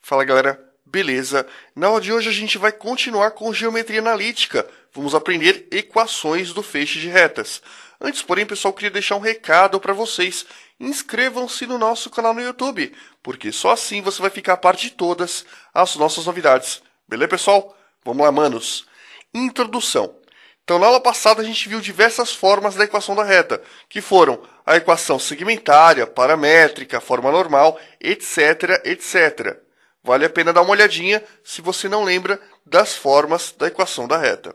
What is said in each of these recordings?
Fala galera, beleza? Na aula de hoje a gente vai continuar com geometria analítica. Vamos aprender equações do feixe de retas. Antes, porém, pessoal, queria deixar um recado para vocês. Inscrevam-se no nosso canal no YouTube, porque só assim você vai ficar a par de todas as nossas novidades. Beleza, pessoal? Vamos lá, manos. Introdução. Então, na aula passada a gente viu diversas formas da equação da reta, que foram a equação segmentária, paramétrica, forma normal, etc, etc. Vale a pena dar uma olhadinha se você não lembra das formas da equação da reta.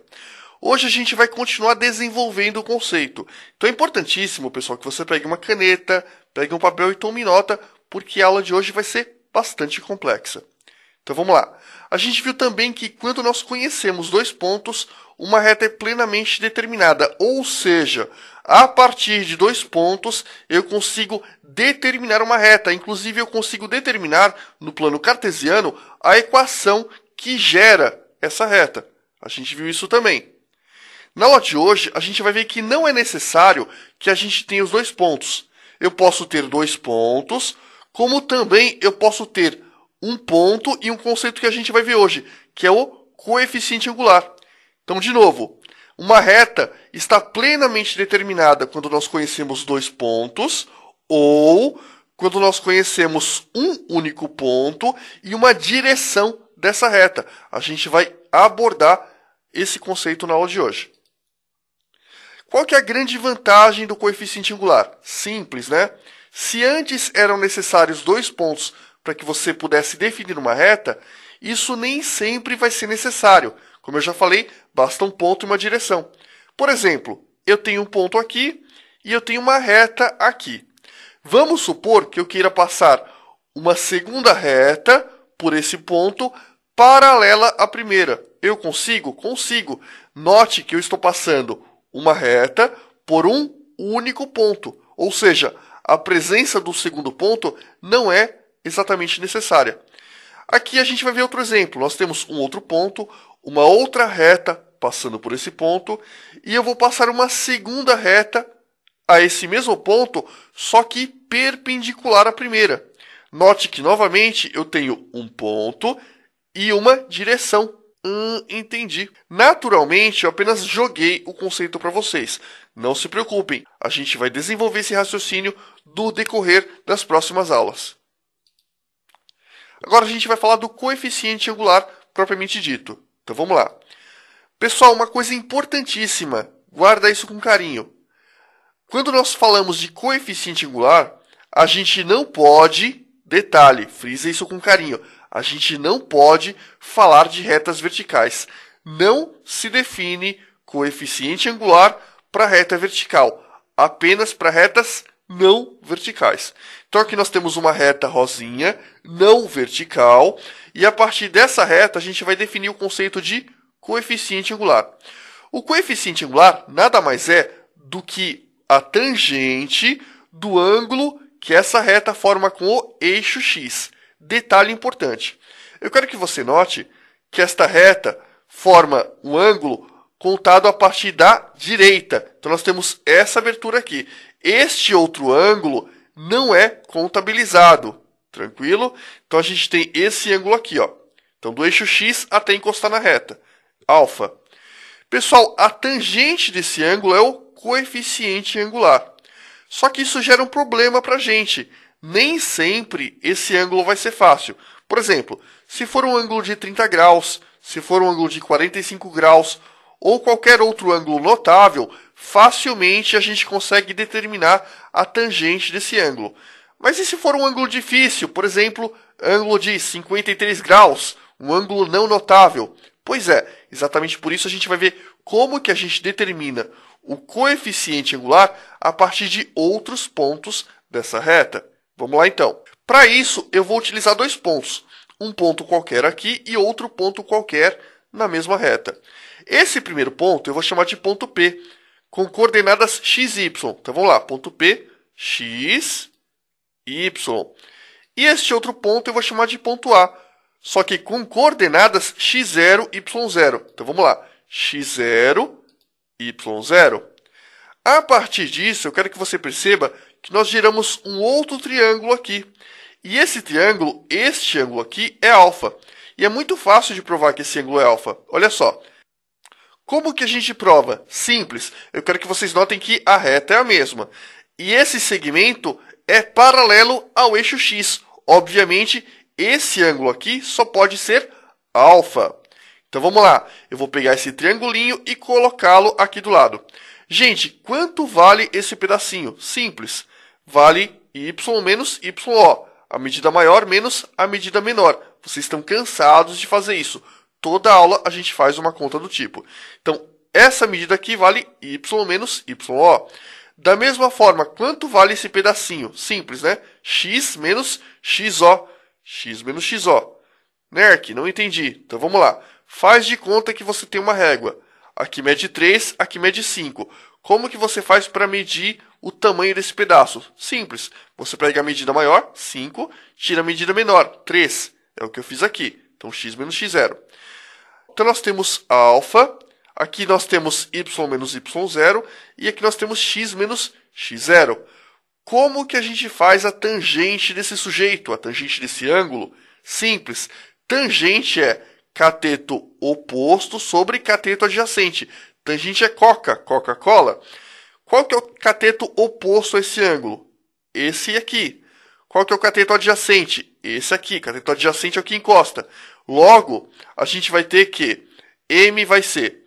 Hoje a gente vai continuar desenvolvendo o conceito. Então é importantíssimo, pessoal, que você pegue uma caneta, pegue um papel e tome nota, porque a aula de hoje vai ser bastante complexa. Então vamos lá. A gente viu também que quando nós conhecemos dois pontos, uma reta é plenamente determinada, ou seja, a partir de dois pontos eu consigo determinar uma reta. Inclusive eu consigo determinar no plano cartesiano a equação que gera essa reta. A gente viu isso também. Na aula de hoje a gente vai ver que não é necessário que a gente tenha os dois pontos. Eu posso ter dois pontos, como também eu posso ter um ponto e um conceito que a gente vai ver hoje, que é o coeficiente angular. Então, de novo, uma reta está plenamente determinada quando nós conhecemos dois pontos ou quando nós conhecemos um único ponto e uma direção dessa reta. A gente vai abordar esse conceito na aula de hoje. Qual que é a grande vantagem do coeficiente angular? Simples, né? Se antes eram necessários dois pontos para que você pudesse definir uma reta, isso nem sempre vai ser necessário. Como eu já falei, basta um ponto e uma direção. Por exemplo, eu tenho um ponto aqui e eu tenho uma reta aqui. Vamos supor que eu queira passar uma segunda reta por esse ponto paralela à primeira. Eu consigo? Consigo. Note que eu estou passando uma reta por um único ponto. Ou seja, a presença do segundo ponto não é exatamente necessária. Aqui a gente vai ver outro exemplo. Nós temos um outro ponto, uma outra reta passando por esse ponto, e eu vou passar uma segunda reta a esse mesmo ponto, só que perpendicular à primeira. Note que, novamente, eu tenho um ponto e uma direção. Entendi. Naturalmente, eu apenas joguei o conceito para vocês. Não se preocupem, a gente vai desenvolver esse raciocínio no decorrer das próximas aulas. Agora a gente vai falar do coeficiente angular propriamente dito. Então vamos lá. Pessoal, uma coisa importantíssima, guarda isso com carinho. Quando nós falamos de coeficiente angular, a gente não pode, detalhe, frisa isso com carinho, a gente não pode falar de retas verticais. Não se define coeficiente angular para reta vertical, apenas para retas não verticais. Então aqui nós temos uma reta rosinha, não vertical, e a partir dessa reta a gente vai definir o conceito de coeficiente angular. O coeficiente angular nada mais é do que a tangente do ângulo que essa reta forma com o eixo x. Detalhe importante. Eu quero que você note que esta reta forma um ângulo contado a partir da direita. Então nós temos essa abertura aqui. Este outro ângulo não é contabilizado. Tranquilo? Então a gente tem esse ângulo aqui, ó. Então do eixo x até encostar na reta. Alfa. Pessoal, a tangente desse ângulo é o coeficiente angular. Só que isso gera um problema para a gente. Nem sempre esse ângulo vai ser fácil. Por exemplo, se for um ângulo de 30 graus, se for um ângulo de 45 graus, ou qualquer outro ângulo notável, facilmente a gente consegue determinar a tangente desse ângulo. Mas e se for um ângulo difícil, por exemplo, ângulo de 53 graus, um ângulo não notável? Pois é, exatamente por isso a gente vai ver como que a gente determina o coeficiente angular a partir de outros pontos dessa reta. Vamos lá então. Para isso, eu vou utilizar dois pontos. Um ponto qualquer aqui e outro ponto qualquer na mesma reta. Esse primeiro ponto eu vou chamar de ponto P, com coordenadas x e y. Então vamos lá, ponto P, x, y. E este outro ponto eu vou chamar de ponto A, só que com coordenadas x0, y0. Então vamos lá, x0, y0. A partir disso, eu quero que você perceba que nós geramos um outro triângulo aqui. E esse triângulo, este ângulo aqui, é alfa. E é muito fácil de provar que esse ângulo é alfa. Olha só. Como que a gente prova? Simples. Eu quero que vocês notem que a reta é a mesma. E esse segmento é paralelo ao eixo x. Obviamente, esse ângulo aqui só pode ser alfa. Então vamos lá. Eu vou pegar esse triangulinho e colocá-lo aqui do lado. Gente, quanto vale esse pedacinho? Simples. Vale y menos yo. A medida maior menos a medida menor. Vocês estão cansados de fazer isso. Toda aula a gente faz uma conta do tipo. Então, essa medida aqui vale y menos yo. Da mesma forma, quanto vale esse pedacinho? Simples, né? X menos xo. X menos xo. Nerk, não entendi. Então, vamos lá. Faz de conta que você tem uma régua. Aqui mede 3, aqui mede 5. Como que você faz para medir o tamanho desse pedaço? Simples. Você pega a medida maior, 5, tira a medida menor, 3. É o que eu fiz aqui. Então, x menos x0. Então, nós temos alfa. Aqui nós temos y menos y0. E aqui nós temos x menos x0. Como que a gente faz a tangente desse sujeito? A tangente desse ângulo? Simples. Tangente é cateto oposto sobre cateto adjacente. Tangente é Coca-Cola. Qual que é o cateto oposto a esse ângulo? Esse aqui. Qual que é o cateto adjacente? Esse aqui. Cateto adjacente é o que encosta. Logo, a gente vai ter que M vai ser...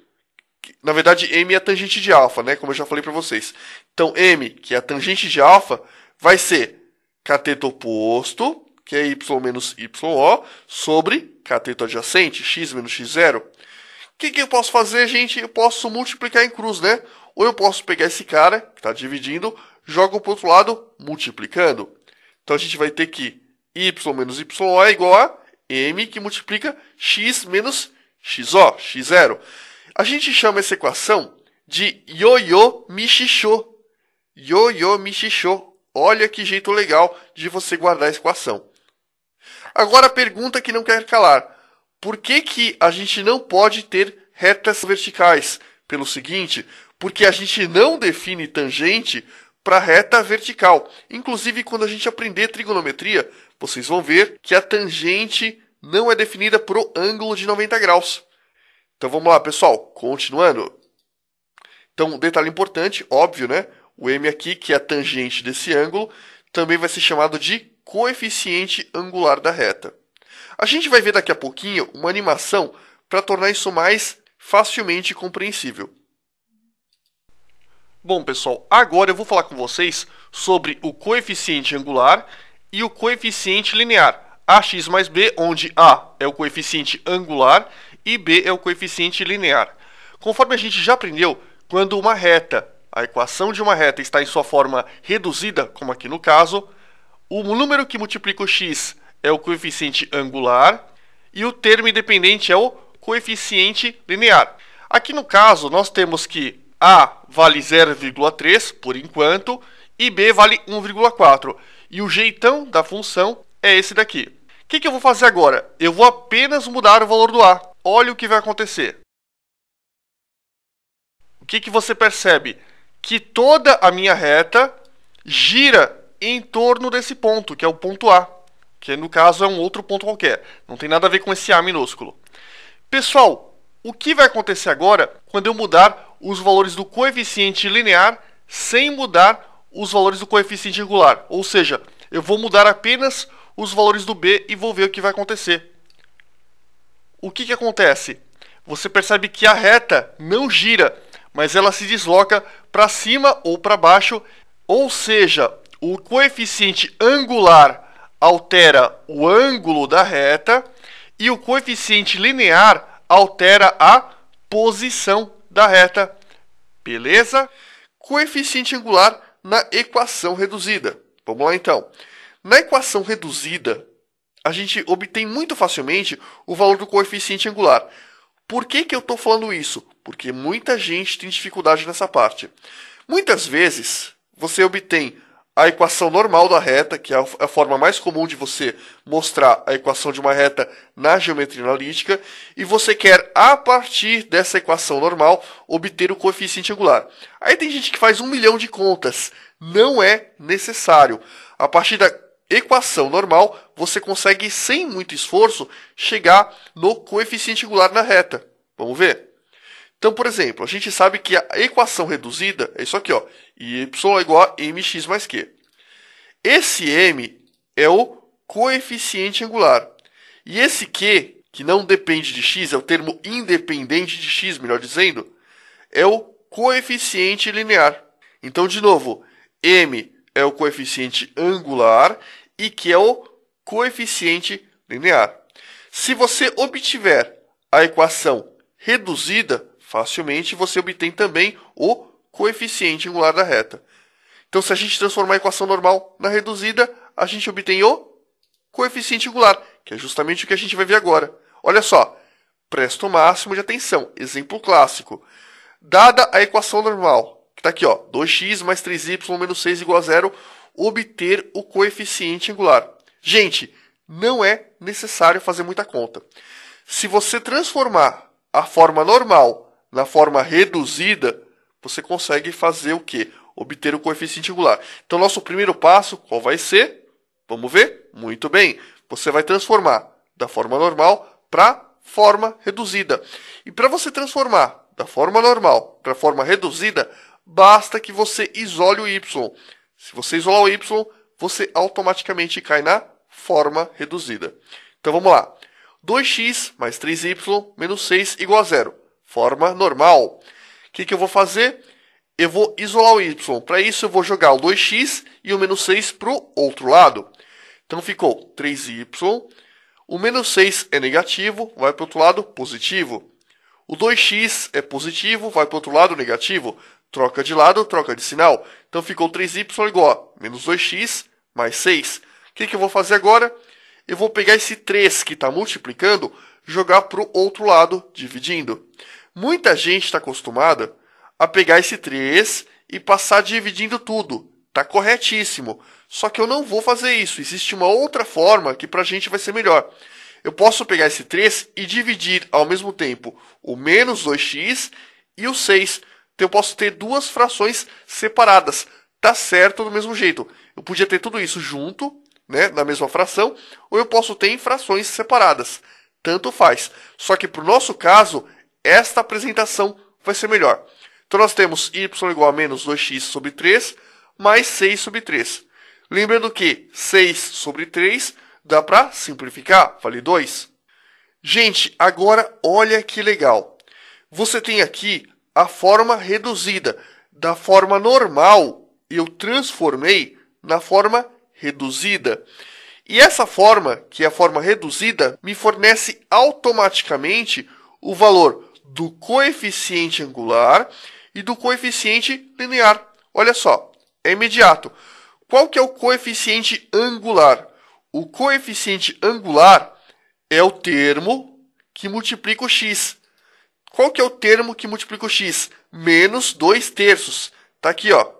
Na verdade, M é a tangente de alfa, né? Como eu já falei para vocês. Então, M, que é a tangente de alfa, vai ser cateto oposto, que é y menos yo, sobre cateto adjacente, x menos x0. O que eu posso fazer, gente? Eu posso multiplicar em cruz, né? Ou eu posso pegar esse cara, que está dividindo, jogo para o outro lado, multiplicando. Então, a gente vai ter que y menos yo é igual a m, que multiplica x menos xo, x0. A gente chama essa equação de yo-yo michixô. Yo-yo michixô. Olha que jeito legal de você guardar essa equação. Agora a pergunta que não quer calar. Por que a gente não pode ter retas verticais? Pelo seguinte, porque a gente não define tangente para reta vertical. Inclusive, quando a gente aprender trigonometria, vocês vão ver que a tangente não é definida por um ângulo de 90 graus. Então vamos lá, pessoal, continuando. Então, um detalhe importante, óbvio, né? O m aqui, que é a tangente desse ângulo, também vai ser chamado de coeficiente angular da reta. A gente vai ver daqui a pouquinho uma animação para tornar isso mais facilmente compreensível. Bom, pessoal, agora eu vou falar com vocês sobre o coeficiente angular e o coeficiente linear. Ax mais b, onde a é o coeficiente angular e b é o coeficiente linear. Conforme a gente já aprendeu, quando uma reta, a equação de uma reta está em sua forma reduzida, como aqui no caso, o número que multiplica o x é o coeficiente angular e o termo independente é o coeficiente linear. Aqui no caso, nós temos que a vale 0,3 por enquanto e b vale 1,4. E o jeitão da função é esse daqui. O que eu vou fazer agora? Eu vou apenas mudar o valor do a. Olha o que vai acontecer. O que você percebe? Que toda a minha reta gira em torno desse ponto, que é o ponto A. Que no caso é um outro ponto qualquer. Não tem nada a ver com esse A minúsculo. Pessoal, o que vai acontecer agora quando eu mudar os valores do coeficiente linear sem mudar os valores do coeficiente angular? Ou seja, eu vou mudar apenas os valores do b e vou ver o que vai acontecer. O que acontece? Você percebe que a reta não gira, mas ela se desloca para cima ou para baixo, ou seja, o coeficiente angular altera o ângulo da reta e o coeficiente linear altera a posição da reta. Beleza? Coeficiente angular na equação reduzida. Vamos lá então. Na equação reduzida, a gente obtém muito facilmente o valor do coeficiente angular. Por que eu estou falando isso? Porque muita gente tem dificuldade nessa parte. Muitas vezes, você obtém a equação normal da reta, que é a forma mais comum de você mostrar a equação de uma reta na geometria analítica, e você quer, a partir dessa equação normal, obter o coeficiente angular. Aí tem gente que faz 1 milhão de contas. Não é necessário. A partir da equação normal, você consegue, sem muito esforço, chegar no coeficiente angular na reta. Vamos ver? Então, por exemplo, a gente sabe que a equação reduzida é isso aqui, ó, y é igual a mx mais q. Esse m é o coeficiente angular. E esse q, que não depende de x, é o termo independente de x, melhor dizendo, é o coeficiente linear. Então, de novo, m é o coeficiente angular e q é o coeficiente linear. Se você obtiver a equação reduzida, facilmente você obtém também o coeficiente angular da reta. Então, se a gente transformar a equação normal na reduzida, a gente obtém o coeficiente angular, que é justamente o que a gente vai ver agora. Olha só, presta o máximo de atenção. Exemplo clássico. Dada a equação normal, que está aqui, ó, 2x mais 3y menos 6 igual a 0, obter o coeficiente angular. Gente, não é necessário fazer muita conta. Se você transformar a forma normal na forma reduzida, você consegue fazer o quê? Obter o coeficiente angular. Então, nosso primeiro passo, qual vai ser? Vamos ver? Muito bem. Você vai transformar da forma normal para a forma reduzida. E para você transformar da forma normal para a forma reduzida, basta que você isole o y. Se você isolar o y, você automaticamente cai na forma reduzida. Então, vamos lá. 2x mais 3y menos 6 igual a 0. Forma normal. O que eu vou fazer? Eu vou isolar o y. Para isso, eu vou jogar o 2x e o menos 6 para o outro lado. Então, ficou 3y. O menos 6 é negativo, vai para o outro lado, positivo. O 2x é positivo, vai para o outro lado, negativo. Troca de lado, troca de sinal. Então, ficou 3y igual a menos 2x mais 6. O que eu vou fazer agora? Eu vou pegar esse 3 que está multiplicando, jogar para o outro lado, dividindo. Muita gente está acostumada a pegar esse 3 e passar dividindo tudo. Está corretíssimo. Só que eu não vou fazer isso. Existe uma outra forma que para a gente vai ser melhor. Eu posso pegar esse 3 e dividir ao mesmo tempo o menos 2x e o 6. Então eu posso ter duas frações separadas. Tá certo do mesmo jeito. Eu podia ter tudo isso junto, né, na mesma fração, ou eu posso ter em frações separadas. Tanto faz. Só que para o nosso caso, esta apresentação vai ser melhor. Então nós temos y igual a menos 2x sobre 3 mais 6 sobre 3. Lembrando que 6 sobre 3 dá para simplificar, vale 2. Gente, agora olha que legal. Você tem aqui a forma reduzida. Da forma normal, eu transformei na forma reduzida. E essa forma, que é a forma reduzida, me fornece automaticamente o valor do coeficiente angular e do coeficiente linear. Olha só, é imediato. Qual que é o coeficiente angular? O coeficiente angular é o termo que multiplica o x. Qual que é o termo que multiplica o x? Menos 2/3. Está aqui, ó.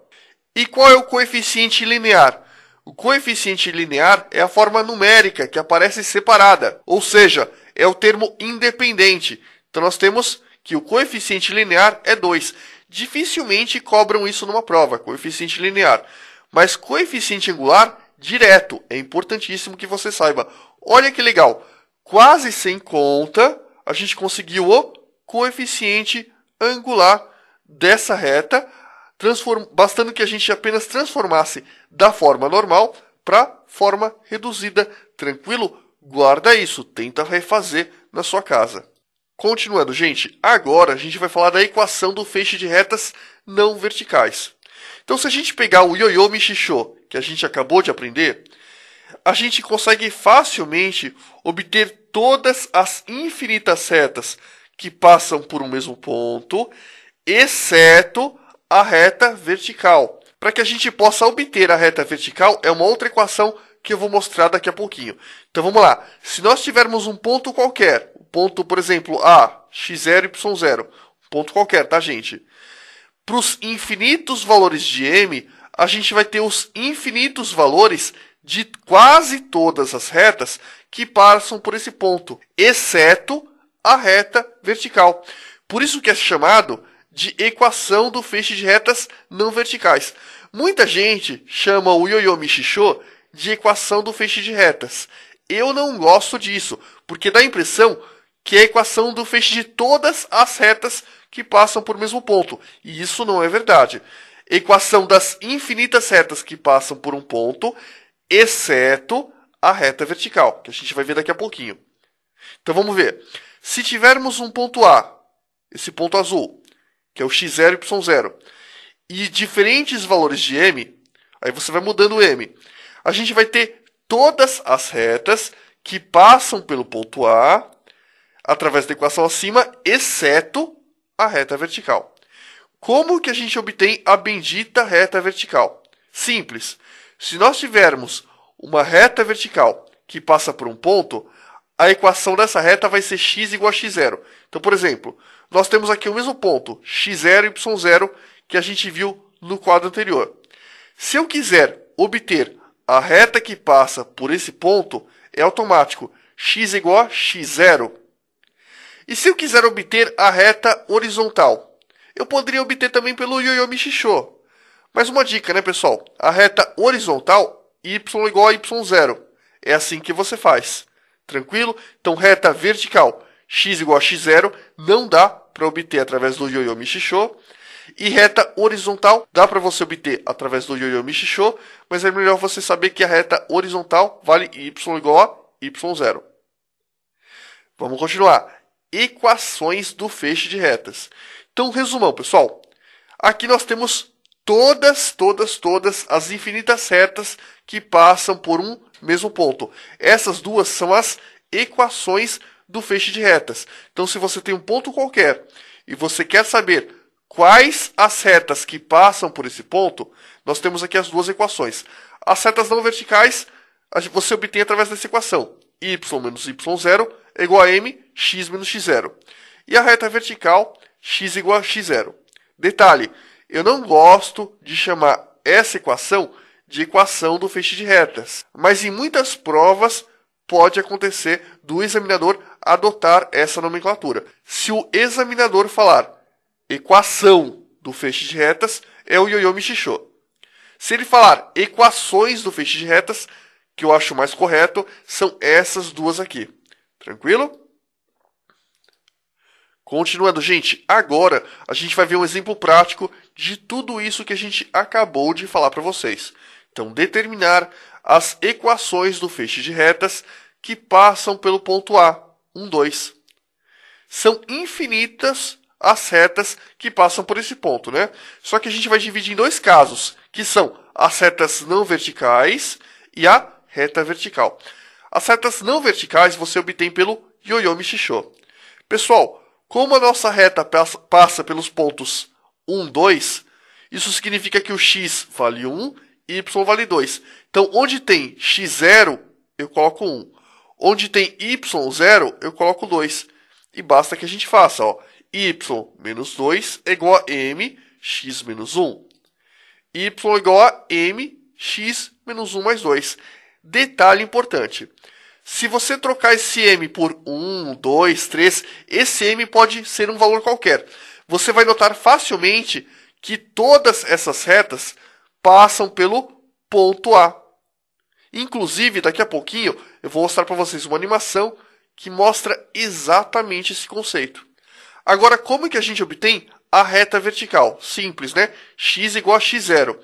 E qual é o coeficiente linear? O coeficiente linear é a forma numérica que aparece separada, ou seja, é o termo independente. Então, nós temos que o coeficiente linear é 2. Dificilmente cobram isso numa prova, coeficiente linear. Mas coeficiente angular, direto. É importantíssimo que você saiba. Olha que legal. Quase sem conta, a gente conseguiu o coeficiente angular dessa reta, bastando que a gente apenas transformasse da forma normal para a forma reduzida. Tranquilo? Guarda isso. Tenta refazer na sua casa. Continuando, gente, agora a gente vai falar da equação do feixe de retas não verticais. Então, se a gente pegar o Yo-Yo Michishō, que a gente acabou de aprender, a gente consegue facilmente obter todas as infinitas retas que passam por um mesmo ponto, exceto a reta vertical. Para que a gente possa obter a reta vertical, é uma outra equação que eu vou mostrar daqui a pouquinho. Então, vamos lá. Se nós tivermos um ponto qualquer, ponto, por exemplo, A, x0, y0, um ponto qualquer, tá, gente? Para os infinitos valores de m, a gente vai ter os infinitos valores de quase todas as retas que passam por esse ponto, exceto a reta vertical. Por isso que é chamado de equação do feixe de retas não verticais. Muita gente chama o Yo-Yo Michishō de equação do feixe de retas. Eu não gosto disso, porque dá a impressão que é a equação do feixe de todas as retas que passam por mesmo ponto. E isso não é verdade. Equação das infinitas retas que passam por um ponto, exceto a reta vertical, que a gente vai ver daqui a pouquinho. Então vamos ver. Se tivermos um ponto A, esse ponto azul, que é o x0 e y0, e diferentes valores de m, aí você vai mudando o m. A gente vai ter todas as retas que passam pelo ponto A, através da equação acima, exceto a reta vertical. Como que a gente obtém a bendita reta vertical? Simples. Se nós tivermos uma reta vertical que passa por um ponto, a equação dessa reta vai ser x igual a x0. Então, por exemplo, nós temos aqui o mesmo ponto, x0 e y0, que a gente viu no quadro anterior. Se eu quiser obter a reta que passa por esse ponto, é automático. X igual a x0. E se eu quiser obter a reta horizontal? Eu poderia obter também pelo Yo-Yo Michishô. Mas uma dica, né, pessoal? A reta horizontal, y igual a y0. É assim que você faz. Tranquilo? Então, reta vertical, x igual a x0, não dá para obter através do Yo-Yo Michishô. E reta horizontal, dá para você obter através do Yo-Yo Michishô, mas é melhor você saber que a reta horizontal vale y igual a y0. Vamos continuar. Equações do feixe de retas. Então, resumão, pessoal. Aqui nós temos todas as infinitas retas que passam por um mesmo ponto. Essas duas são as equações do feixe de retas. Então, se você tem um ponto qualquer e você quer saber quais as retas que passam por esse ponto, nós temos aqui as duas equações. As retas não verticais, você obtém através dessa equação. Y menos y0 é igual a m, x menos x0. E a reta vertical, x igual a x0. Detalhe, eu não gosto de chamar essa equação de equação do feixe de retas. Mas em muitas provas pode acontecer do examinador adotar essa nomenclatura. Se o examinador falar equação do feixe de retas, é o Yo-Yo Michishô. Se ele falar equações do feixe de retas, que eu acho mais correto, são essas duas aqui. Tranquilo? Continuando, gente, agora a gente vai ver um exemplo prático de tudo isso que a gente acabou de falar para vocês. Então, determinar as equações do feixe de retas que passam pelo ponto A, 1, 2. São infinitas as retas que passam por esse ponto, né? Só que a gente vai dividir em dois casos, que são as retas não verticais e a reta vertical. As retas não verticais você obtém pelo Yo-Yo Michishô. Pessoal, como a nossa reta passa pelos pontos 1, 2, isso significa que o x vale 1 e y vale 2. Então, onde tem x0, eu coloco 1. Onde tem y0, eu coloco 2. E basta que a gente faça, ó, y menos 2 é igual a m, x menos 1. Y igual a m, x menos 1 mais 2. Detalhe importante. Se você trocar esse m por 1, 2, 3, esse m pode ser um valor qualquer. Você vai notar facilmente que todas essas retas passam pelo ponto A. Inclusive, daqui a pouquinho, eu vou mostrar para vocês uma animação que mostra exatamente esse conceito. Agora, como que a gente obtém a reta vertical? Simples, né? X igual a x0.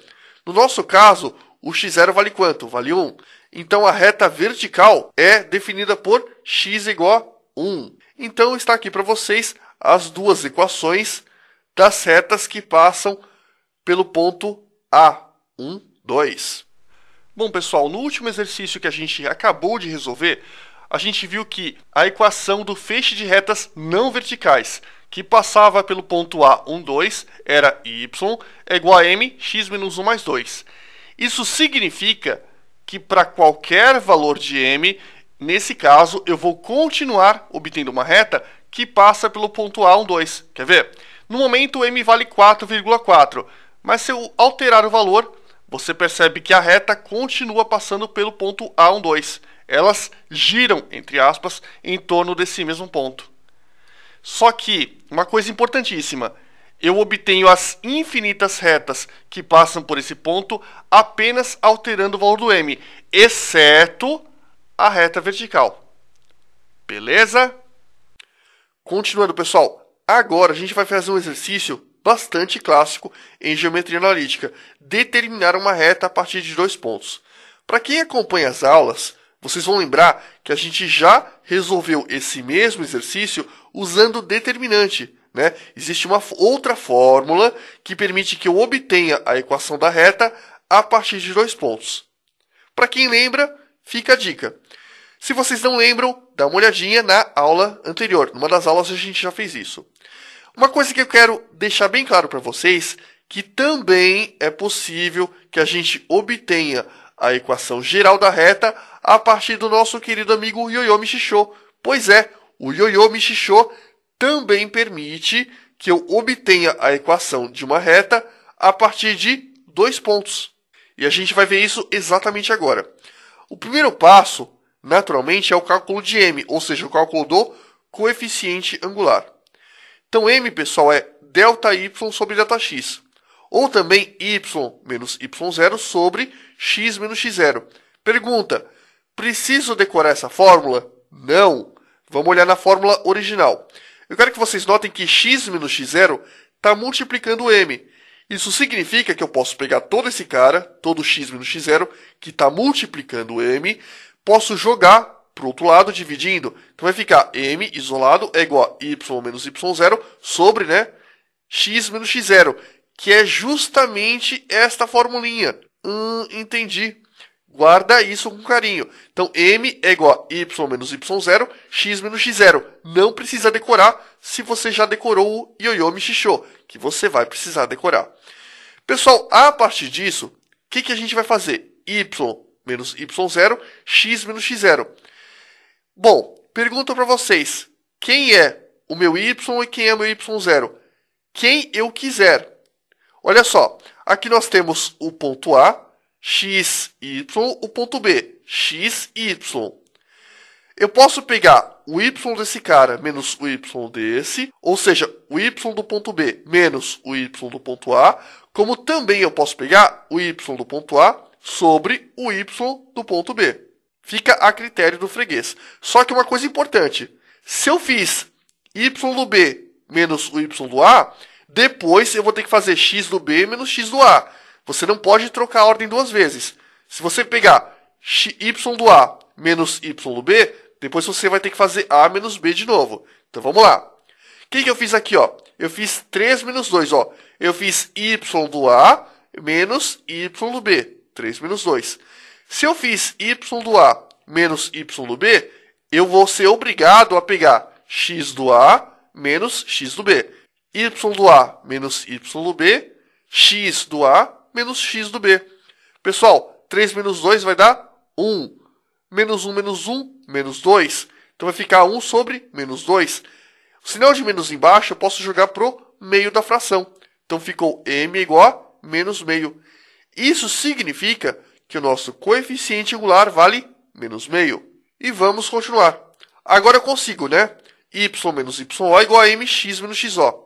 No nosso caso, o x0 vale quanto? Vale 1. Então, a reta vertical é definida por x igual a 1. Então, está aqui para vocês as duas equações das retas que passam pelo ponto A, 1, 2. Bom, pessoal, no último exercício que a gente acabou de resolver, a gente viu que a equação do feixe de retas não verticais, que passava pelo ponto A, 1, 2, era y é igual a m, x menos 1 mais 2. Isso significa que para qualquer valor de m, nesse caso, eu vou continuar obtendo uma reta que passa pelo ponto A, 1, 2. Quer ver? No momento, m vale 4,4, mas se eu alterar o valor, você percebe que a reta continua passando pelo ponto A, 1, 2. Elas giram, entre aspas, em torno desse mesmo ponto. Só que, uma coisa importantíssima, eu obtenho as infinitas retas que passam por esse ponto apenas alterando o valor do m, exceto a reta vertical. Beleza? Continuando, pessoal. Agora a gente vai fazer um exercício bastante clássico em geometria analítica, determinar uma reta a partir de 2 pontos. Para quem acompanha as aulas, vocês vão lembrar que a gente já resolveu esse mesmo exercício usando determinante, né? Existe uma outra fórmula que permite que eu obtenha a equação da reta a partir de 2 pontos. Para quem lembra, fica a dica. Se vocês não lembram, dá uma olhadinha na aula anterior. Numa das aulas a gente já fez isso. Uma coisa que eu quero deixar bem claro para vocês, que também é possível que a gente obtenha a equação geral da reta a partir do nosso querido amigo Ioiô Michishô. Pois é, o Ioiô Michishô também permite que eu obtenha a equação de uma reta a partir de 2 pontos. E a gente vai ver isso exatamente agora. O primeiro passo, naturalmente, é o cálculo de m, ou seja, o cálculo do coeficiente angular. Então, m, pessoal, é ΔY sobre ΔX. Ou também y menos y0 sobre x menos x0. Pergunta, preciso decorar essa fórmula? Não. Vamos olhar na fórmula original. Eu quero que vocês notem que x menos x0 está multiplicando m. Isso significa que eu posso pegar todo esse cara, todo x menos x0, que está multiplicando m, posso jogar para o outro lado, dividindo. Então vai ficar m isolado é igual a y menos y0 sobre, né, x menos x0, que é justamente esta formulinha. Entendi. Guarda isso com carinho. Então, m é igual a y menos y0, x menos x0. Não precisa decorar se você já decorou o Ioiô Michishô, que você vai precisar decorar. Pessoal, a partir disso, o que a gente vai fazer? Y menos y0, x menos x0. Bom, pergunto para vocês, quem é o meu y e quem é o meu y0? Quem eu quiser. Olha só, aqui nós temos o ponto A, x, y, o ponto B, x, y. Eu posso pegar o y desse cara menos o y desse, ou seja, o y do ponto B menos o y do ponto A, como também eu posso pegar o y do ponto A sobre o y do ponto B. Fica a critério do freguês. Só que uma coisa importante, se eu fiz y do B menos o y do A, depois eu vou ter que fazer x do B menos x do A. Você não pode trocar a ordem 2 vezes. Se você pegar y do A menos y do B, depois você vai ter que fazer A menos B de novo. Então vamos lá. O que eu fiz aqui? Ó? Eu fiz 3 menos 2. Ó. Eu fiz y do A menos y do B. 3 menos 2. Se eu fiz y do A menos y do B, eu vou ser obrigado a pegar x do A menos x do B. Y do A menos y do B, x do A menos x do B. Pessoal, 3 menos 2 vai dar 1. Menos 1 menos 1, menos 2. Então vai ficar 1 sobre menos 2. O sinal de menos embaixo eu posso jogar para o meio da fração. Então ficou m igual a menos meio. Isso significa que o nosso coeficiente angular vale menos meio. E vamos continuar. Agora eu consigo, né? Y menos YO é igual a mx menos xo.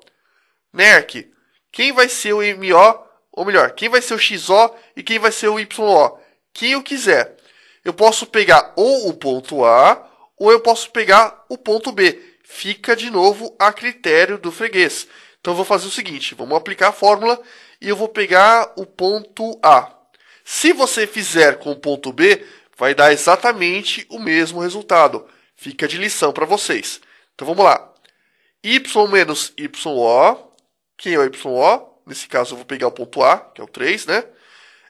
NERC, quem vai ser o MO, ou melhor, quem vai ser o XO e quem vai ser o YO? Quem eu quiser. Eu posso pegar ou o ponto A, ou eu posso pegar o ponto B. Fica, de novo, a critério do freguês. Então, eu vou fazer o seguinte, vamos aplicar a fórmula e eu vou pegar o ponto A. Se você fizer com o ponto B, vai dar exatamente o mesmo resultado. Fica de lição para vocês. Então, vamos lá. Y menos YO, quem é o YO? Nesse caso, eu vou pegar o ponto A, que é o 3, né?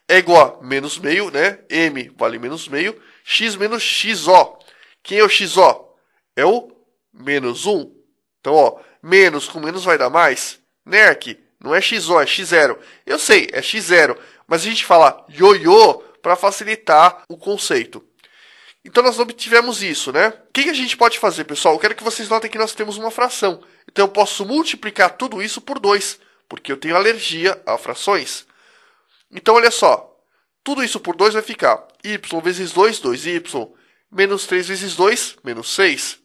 É igual a menos meio, né? M vale menos meio. X menos XO. Quem é o XO? É o menos 1. Então, ó, menos com menos vai dar mais. NERC, não é XO, é X0. Eu sei, é X0. Mas a gente fala ioiô para facilitar o conceito. Então, nós obtivemos isso, né? O que a gente pode fazer, pessoal? Eu quero que vocês notem que nós temos uma fração. Então, eu posso multiplicar tudo isso por 2, porque eu tenho alergia a frações. Então, olha só. Tudo isso por 2 vai ficar y vezes 2, 2y, menos 3 vezes 2, menos 6.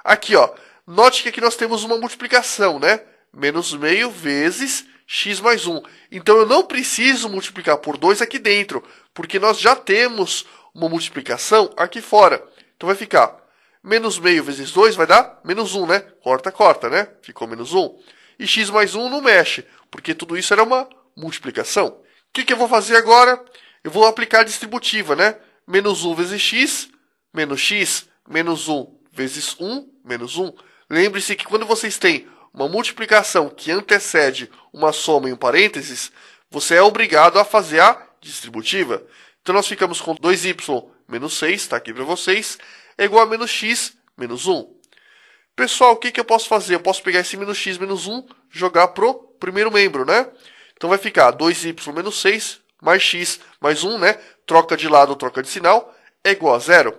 Aqui, ó. Note que aqui nós temos uma multiplicação, né? menos meio vezes x mais 1. Então, eu não preciso multiplicar por 2 aqui dentro, porque nós já temos uma multiplicação aqui fora. Então, vai ficar menos meio vezes 2 vai dar menos 1, né? Corta, corta, né? Ficou menos 1. E x mais 1 não mexe, porque tudo isso era uma multiplicação. O que eu vou fazer agora? Eu vou aplicar a distributiva, né? Menos 1 vezes x, menos 1 vezes 1, menos 1. Lembre-se que quando vocês têm uma multiplicação que antecede uma soma em um parênteses, você é obrigado a fazer a distributiva. Então, nós ficamos com 2y menos 6, está aqui para vocês, é igual a menos x menos 1. Pessoal, o que eu posso fazer? Eu posso pegar esse menos x menos 1 e jogar para o primeiro membro, né? Então, vai ficar 2y menos 6 mais x mais 1, né? Troca de lado, troca de sinal, é igual a 0.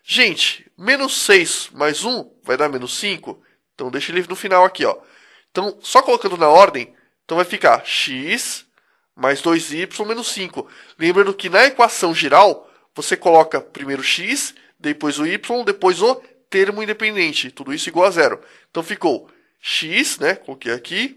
Gente, menos 6 mais 1 vai dar menos 5. Então, deixa ele no final aqui, ó. Então, só colocando na ordem, então vai ficar x mais 2y menos 5. Lembrando que na equação geral, você coloca primeiro x, depois o y, depois o termo independente. Tudo isso igual a 0. Então, ficou x, né? Coloquei aqui.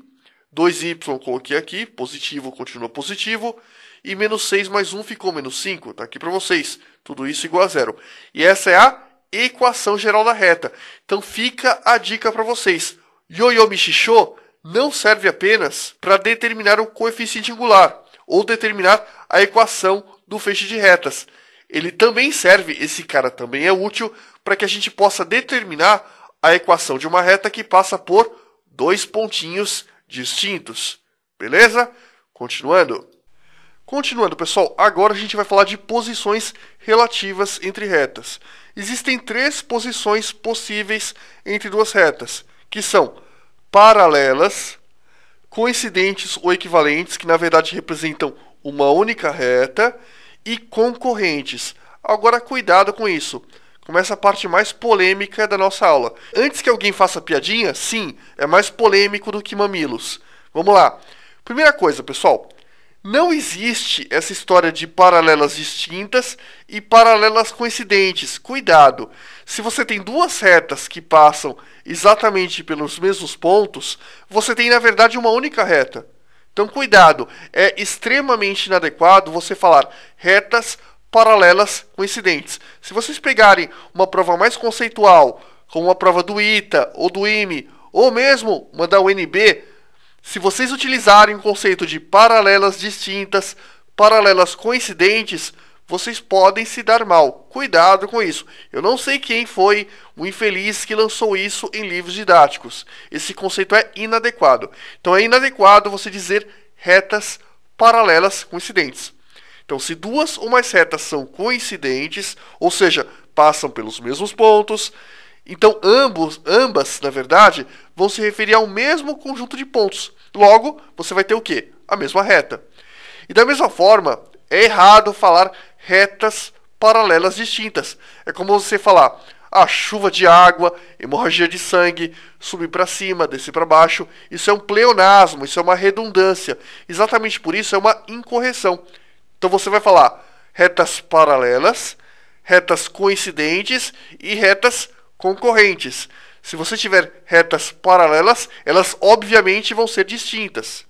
2y coloquei aqui. Positivo continua positivo. E menos 6 mais 1 ficou menos 5. Está aqui para vocês. Tudo isso igual a 0. E essa é a equação geral da reta. Então, fica a dica para vocês. Yo-yo Michishô não serve apenas para determinar o coeficiente angular ou determinar a equação do feixe de retas. Ele também serve, esse cara também é útil, para que a gente possa determinar a equação de uma reta que passa por dois pontinhos distintos. Beleza? Continuando. Continuando, pessoal, agora a gente vai falar de posições relativas entre retas. Existem três posições possíveis entre duas retas, que são paralelas, coincidentes ou equivalentes, que na verdade representam uma única reta, e concorrentes. Agora, cuidado com isso. Começa a parte mais polêmica da nossa aula. Antes que alguém faça piadinha, sim, é mais polêmico do que mamilos. Vamos lá. Primeira coisa, pessoal. Não existe essa história de paralelas distintas e paralelas coincidentes. Cuidado! Se você tem duas retas que passam exatamente pelos mesmos pontos, você tem, na verdade, uma única reta. Então, cuidado! É extremamente inadequado você falar retas paralelas coincidentes. Se vocês pegarem uma prova mais conceitual, como uma prova do ITA ou do IME, ou mesmo uma da UNB, se vocês utilizarem o conceito de paralelas distintas, paralelas coincidentes, vocês podem se dar mal. Cuidado com isso. Eu não sei quem foi o infeliz que lançou isso em livros didáticos. Esse conceito é inadequado. Então é inadequado você dizer retas paralelas coincidentes. Então, se duas ou mais retas são coincidentes, ou seja, passam pelos mesmos pontos, então ambas, na verdade, vão se referir ao mesmo conjunto de pontos. Logo, você vai ter o quê? A mesma reta. E da mesma forma, é errado falar retas paralelas distintas. É como você falar chuva de água, hemorragia de sangue, subir para cima, descer para baixo. Isso é um pleonasmo, isso é uma redundância. Exatamente por isso é uma incorreção. Então você vai falar retas paralelas, retas coincidentes e retas concorrentes. Se você tiver retas paralelas, elas obviamente vão ser distintas.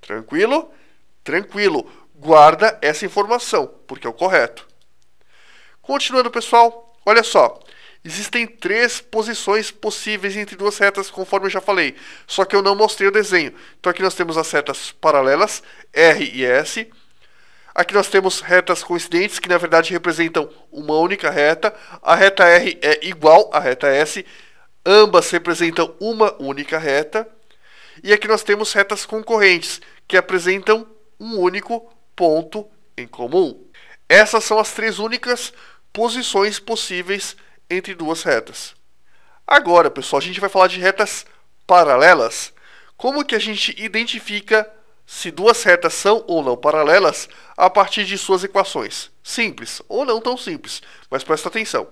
Tranquilo? Tranquilo. Guarda essa informação, porque é o correto. Continuando, pessoal, olha só. Existem três posições possíveis entre duas retas, conforme eu já falei. Só que eu não mostrei o desenho. Então aqui nós temos as retas paralelas, R e S. Aqui nós temos retas coincidentes, que na verdade representam uma única reta. A reta R é igual à reta S. Ambas representam uma única reta. E aqui nós temos retas concorrentes, que apresentam um único ponto em comum. Essas são as três únicas posições possíveis entre duas retas. Agora, pessoal, a gente vai falar de retas paralelas. Como que a gente identifica se duas retas são ou não paralelas a partir de suas equações? Simples, ou não tão simples, mas presta atenção.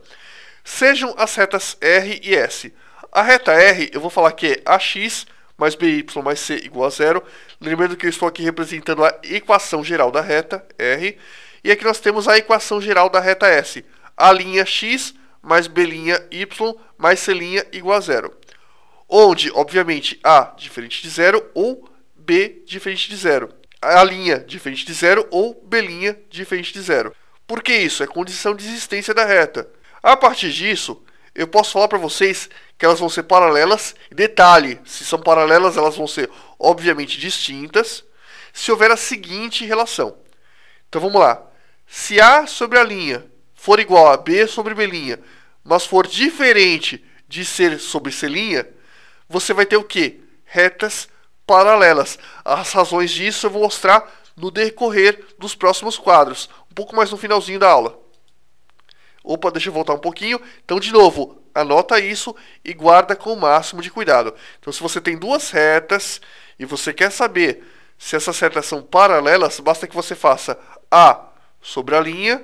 Sejam as retas R e S. A reta R, eu vou falar que é AX mais BY mais C igual a 0. Lembrando que eu estou aqui representando a equação geral da reta R. E aqui nós temos a equação geral da reta S. A' X mais B' Y mais C' igual a 0. onde, obviamente, A diferente de zero ou B diferente de zero. A linha diferente de zero ou B' diferente de zero. Por que isso? É condição de existência da reta. A partir disso, eu posso falar para vocês que elas vão ser paralelas. Detalhe, se são paralelas, elas vão ser, obviamente, distintas, se houver a seguinte relação. Então, vamos lá. Se A sobre a linha for igual a B sobre B', mas for diferente de C sobre C', você vai ter o quê? Retas paralelas. As razões disso eu vou mostrar no decorrer dos próximos quadros, um pouco mais no finalzinho da aula. Opa, deixa eu voltar um pouquinho. Então, de novo, anota isso e guarda com o máximo de cuidado. Então, se você tem duas retas e você quer saber se essas retas são paralelas, basta que você faça A sobre a linha,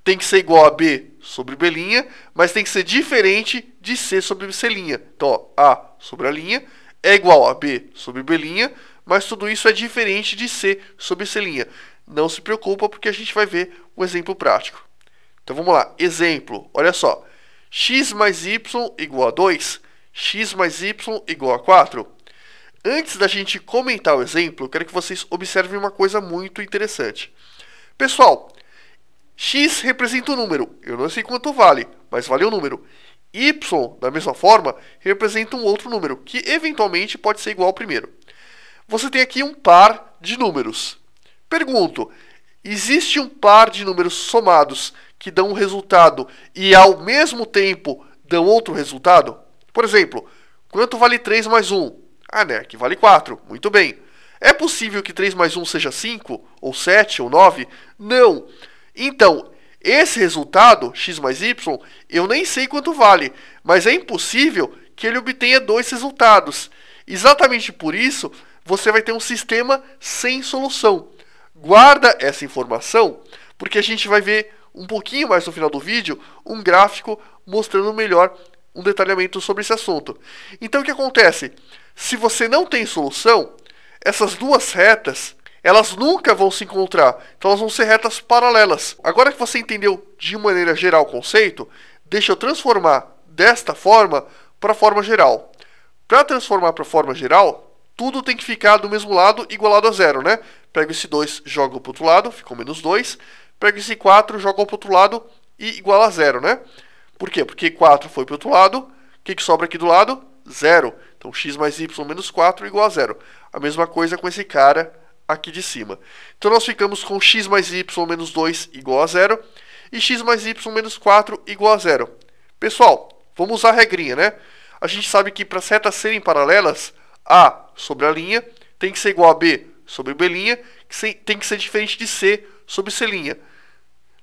tem que ser igual a B sobre B', mas tem que ser diferente de C sobre C'. Então, ó, A sobre a linha é igual a B sobre B', mas tudo isso é diferente de C sobre C'. Não se preocupa, porque a gente vai ver um exemplo prático. Então, vamos lá. Exemplo, olha só. X mais Y igual a 2, X mais Y igual a 4. Antes da gente comentar o exemplo, eu quero que vocês observem uma coisa muito interessante. Pessoal, X representa um número. Eu não sei quanto vale, mas vale um número. Y, da mesma forma, representa um outro número, que eventualmente pode ser igual ao primeiro. Você tem aqui um par de números. Pergunto, existe um par de números somados que dão um resultado e ao mesmo tempo dão outro resultado? Por exemplo, quanto vale 3 mais 1? Ah, né, que vale 4. Muito bem. É possível que 3 mais 1 seja 5, ou 7, ou 9? Não. Então, esse resultado, x mais y, eu nem sei quanto vale, mas é impossível que ele obtenha dois resultados. Exatamente por isso, você vai ter um sistema sem solução. Guarda essa informação, porque a gente vai ver um pouquinho mais no final do vídeo um gráfico mostrando melhor um detalhamento sobre esse assunto. Então, o que acontece? Se você não tem solução, essas duas retas, elas nunca vão se encontrar. Então, elas vão ser retas paralelas. Agora que você entendeu de maneira geral o conceito, deixa eu transformar desta forma para a forma geral. Para transformar para a forma geral, tudo tem que ficar do mesmo lado, igualado a zero, né? Pego esse 2, jogo para o outro lado, ficou menos 2. Pego esse 4, jogo para o outro lado e igual a zero, né? Por quê? Porque 4 foi para o outro lado. O que sobra aqui do lado? Zero. Então, x mais y menos 4 igual a zero. A mesma coisa com esse cara aqui de cima. Então, nós ficamos com x mais y menos 2 igual a zero e x mais y menos 4 igual a zero. Pessoal, vamos usar a regrinha, né? A gente sabe que para as retas serem paralelas, A sobre a linha tem que ser igual a B sobre B', que tem que ser diferente de C sobre C'.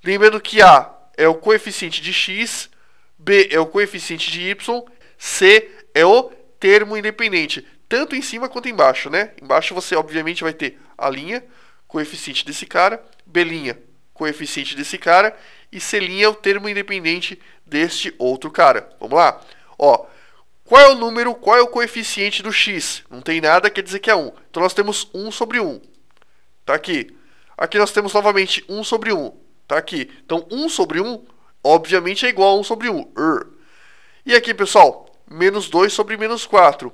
Lembrando que A é o coeficiente de x, B é o coeficiente de y, C é o termo independente, tanto em cima quanto embaixo, né? Embaixo você, obviamente, vai ter a linha, coeficiente desse cara, B', coeficiente desse cara, e C' é o termo independente deste outro cara. Vamos lá? Ó, qual é o número, qual é o coeficiente do x? Não tem nada, quer dizer que é 1. Então, nós temos 1 sobre 1. Tá aqui. Aqui nós temos novamente 1 sobre 1. Tá aqui. Então, 1 sobre 1, obviamente, é igual a 1 sobre 1. E aqui, pessoal, menos 2 sobre menos 4.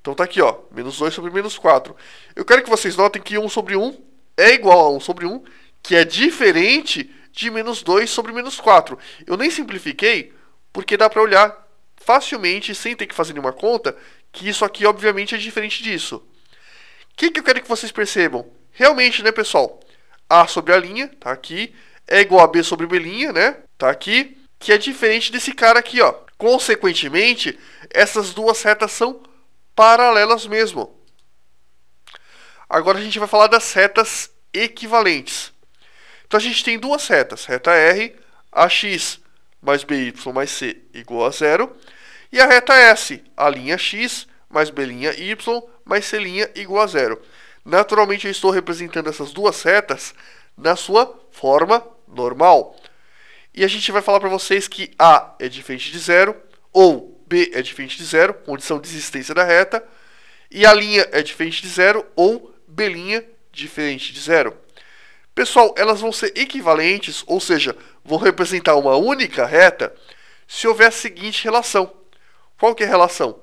Então, tá aqui, ó, menos 2 sobre menos 4. Eu quero que vocês notem que 1 sobre 1 é igual a 1 sobre 1, que é diferente de menos 2 sobre menos 4. Eu nem simplifiquei, porque dá para olhar facilmente, sem ter que fazer nenhuma conta, que isso aqui, obviamente, é diferente disso. O que eu quero que vocês percebam? Realmente, né, pessoal? A sobre a linha, tá aqui, é igual a B sobre B', né? Tá aqui, que é diferente desse cara aqui, ó. Consequentemente, essas duas retas são paralelas mesmo. Agora a gente vai falar das retas equivalentes. Então a gente tem duas retas, reta R, AX mais BY mais C igual a zero, e a reta S, a linha X mais B'Y mais C' igual a zero. Naturalmente eu estou representando essas duas retas na sua forma normal. E a gente vai falar para vocês que A é diferente de zero, ou B é diferente de zero, condição de existência da reta, e a linha é diferente de zero, ou B' diferente de zero. Pessoal, elas vão ser equivalentes, ou seja, vão representar uma única reta, se houver a seguinte relação. Qual que é a relação?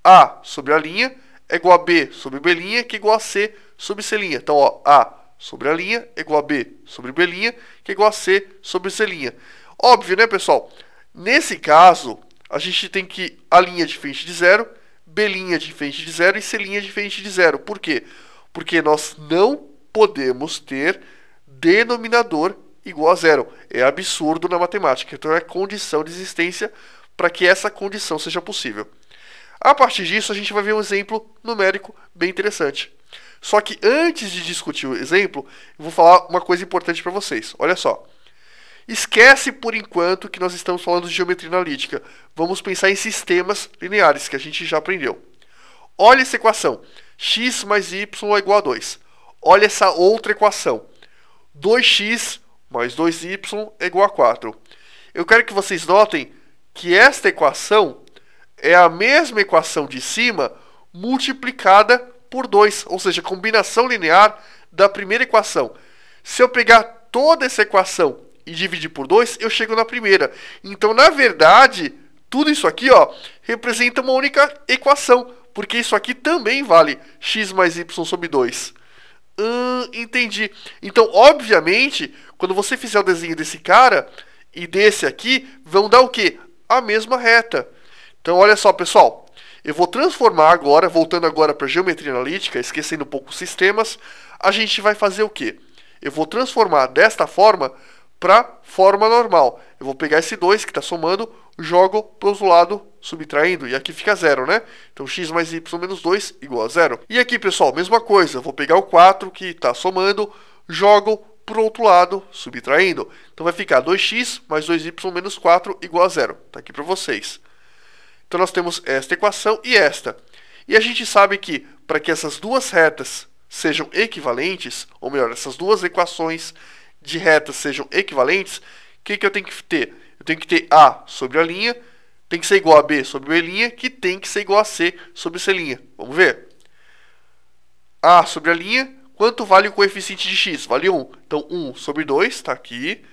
A sobre A' é igual a B sobre B', que é igual a C sobre C'. Então, ó, A sobre A' é igual a B sobre B', que é igual a C sobre C'. Óbvio, né, pessoal? Nesse caso, a gente tem que A' diferente de zero, B' diferente de zero e C' diferente de zero. Por quê? Porque nós não podemos ter denominador igual a zero. É absurdo na matemática. Então, é condição de existência para que essa condição seja possível. A partir disso, a gente vai ver um exemplo numérico bem interessante. Só que antes de discutir o exemplo, eu vou falar uma coisa importante para vocês. Olha só. Esquece por enquanto que nós estamos falando de geometria analítica. Vamos pensar em sistemas lineares, que a gente já aprendeu. Olha essa equação. X mais y é igual a 2. Olha essa outra equação. 2x mais 2y é igual a 4. Eu quero que vocês notem que esta equação é a mesma equação de cima multiplicada por 2, ou seja, combinação linear da primeira equação. Se eu pegar toda essa equação e dividir por 2, eu chego na primeira. Então, na verdade, tudo isso aqui, ó, representa uma única equação, porque isso aqui também vale x mais y sobre 2. Entendi. Então, obviamente, quando você fizer o desenho desse cara e desse aqui, vão dar o quê? A mesma reta. Então, olha só, pessoal. Eu vou transformar agora, voltando agora para a geometria analítica, esquecendo um pouco os sistemas, a gente vai fazer o quê? Eu vou transformar desta forma para forma normal. Eu vou pegar esse 2 que está somando, jogo para o outro lado, subtraindo, e aqui fica 0, né? Então, x mais y menos 2 igual a 0. E aqui, pessoal, mesma coisa. Eu vou pegar o 4 que está somando, jogo para o outro lado, subtraindo. Então, vai ficar 2x mais 2y menos 4 igual a 0. Está aqui para vocês. Então, nós temos esta equação e esta. E a gente sabe que, para que essas duas retas sejam equivalentes, ou melhor, essas duas equações de retas sejam equivalentes, o que eu tenho que ter? Eu tenho que ter A sobre A', tem que ser igual a B sobre B', que tem que ser igual a C sobre C'. Vamos ver? A sobre A', quanto vale o coeficiente de x? Vale 1. Então, 1 sobre 2, está aqui.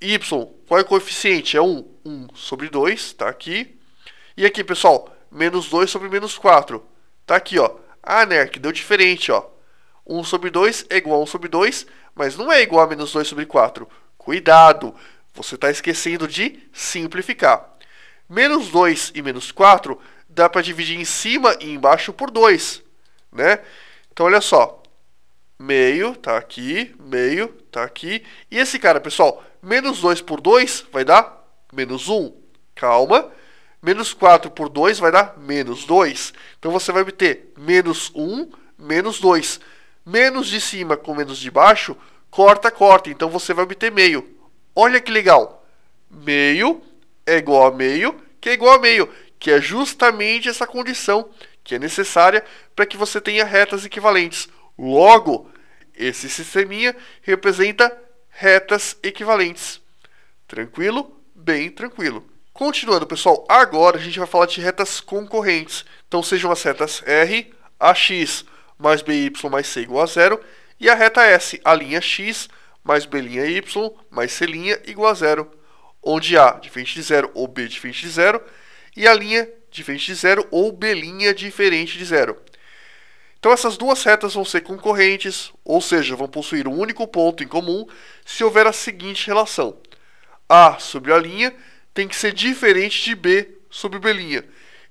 Y, qual é o coeficiente? É 1. 1 sobre 2, está aqui. E aqui, pessoal, menos 2 sobre menos 4. Está aqui, ó. Ah, né, que deu diferente, ó. 1 sobre 2 é igual a 1 sobre 2, mas não é igual a menos 2 sobre 4. Cuidado, você está esquecendo de simplificar. Menos 2 e menos 4 dá para dividir em cima e embaixo por 2, né? Então, olha só. Meio, tá aqui, meio, tá aqui. E esse cara, pessoal, menos 2 por 2 vai dar menos 1. Calma. Menos 4 por 2 vai dar menos 2. Então, você vai obter menos 1, menos 2. Menos de cima com menos de baixo, corta, corta. Então, você vai obter meio. Olha que legal. Meio é igual a meio, que é igual a meio. Que é justamente essa condição que é necessária para que você tenha retas equivalentes. Logo, esse sisteminha representa retas equivalentes. Tranquilo? Bem tranquilo. Continuando, pessoal, agora a gente vai falar de retas concorrentes. Então, sejam as retas R, AX mais BY mais C igual a 0, e a reta S, a linha X mais B'y mais C' igual a 0, onde A diferente de 0 ou B diferente de 0, e a linha diferente de 0 ou B' diferente de 0. Então, essas duas retas vão ser concorrentes, ou seja, vão possuir um único ponto em comum se houver a seguinte relação. A sobre A' tem que ser diferente de B sobre B'.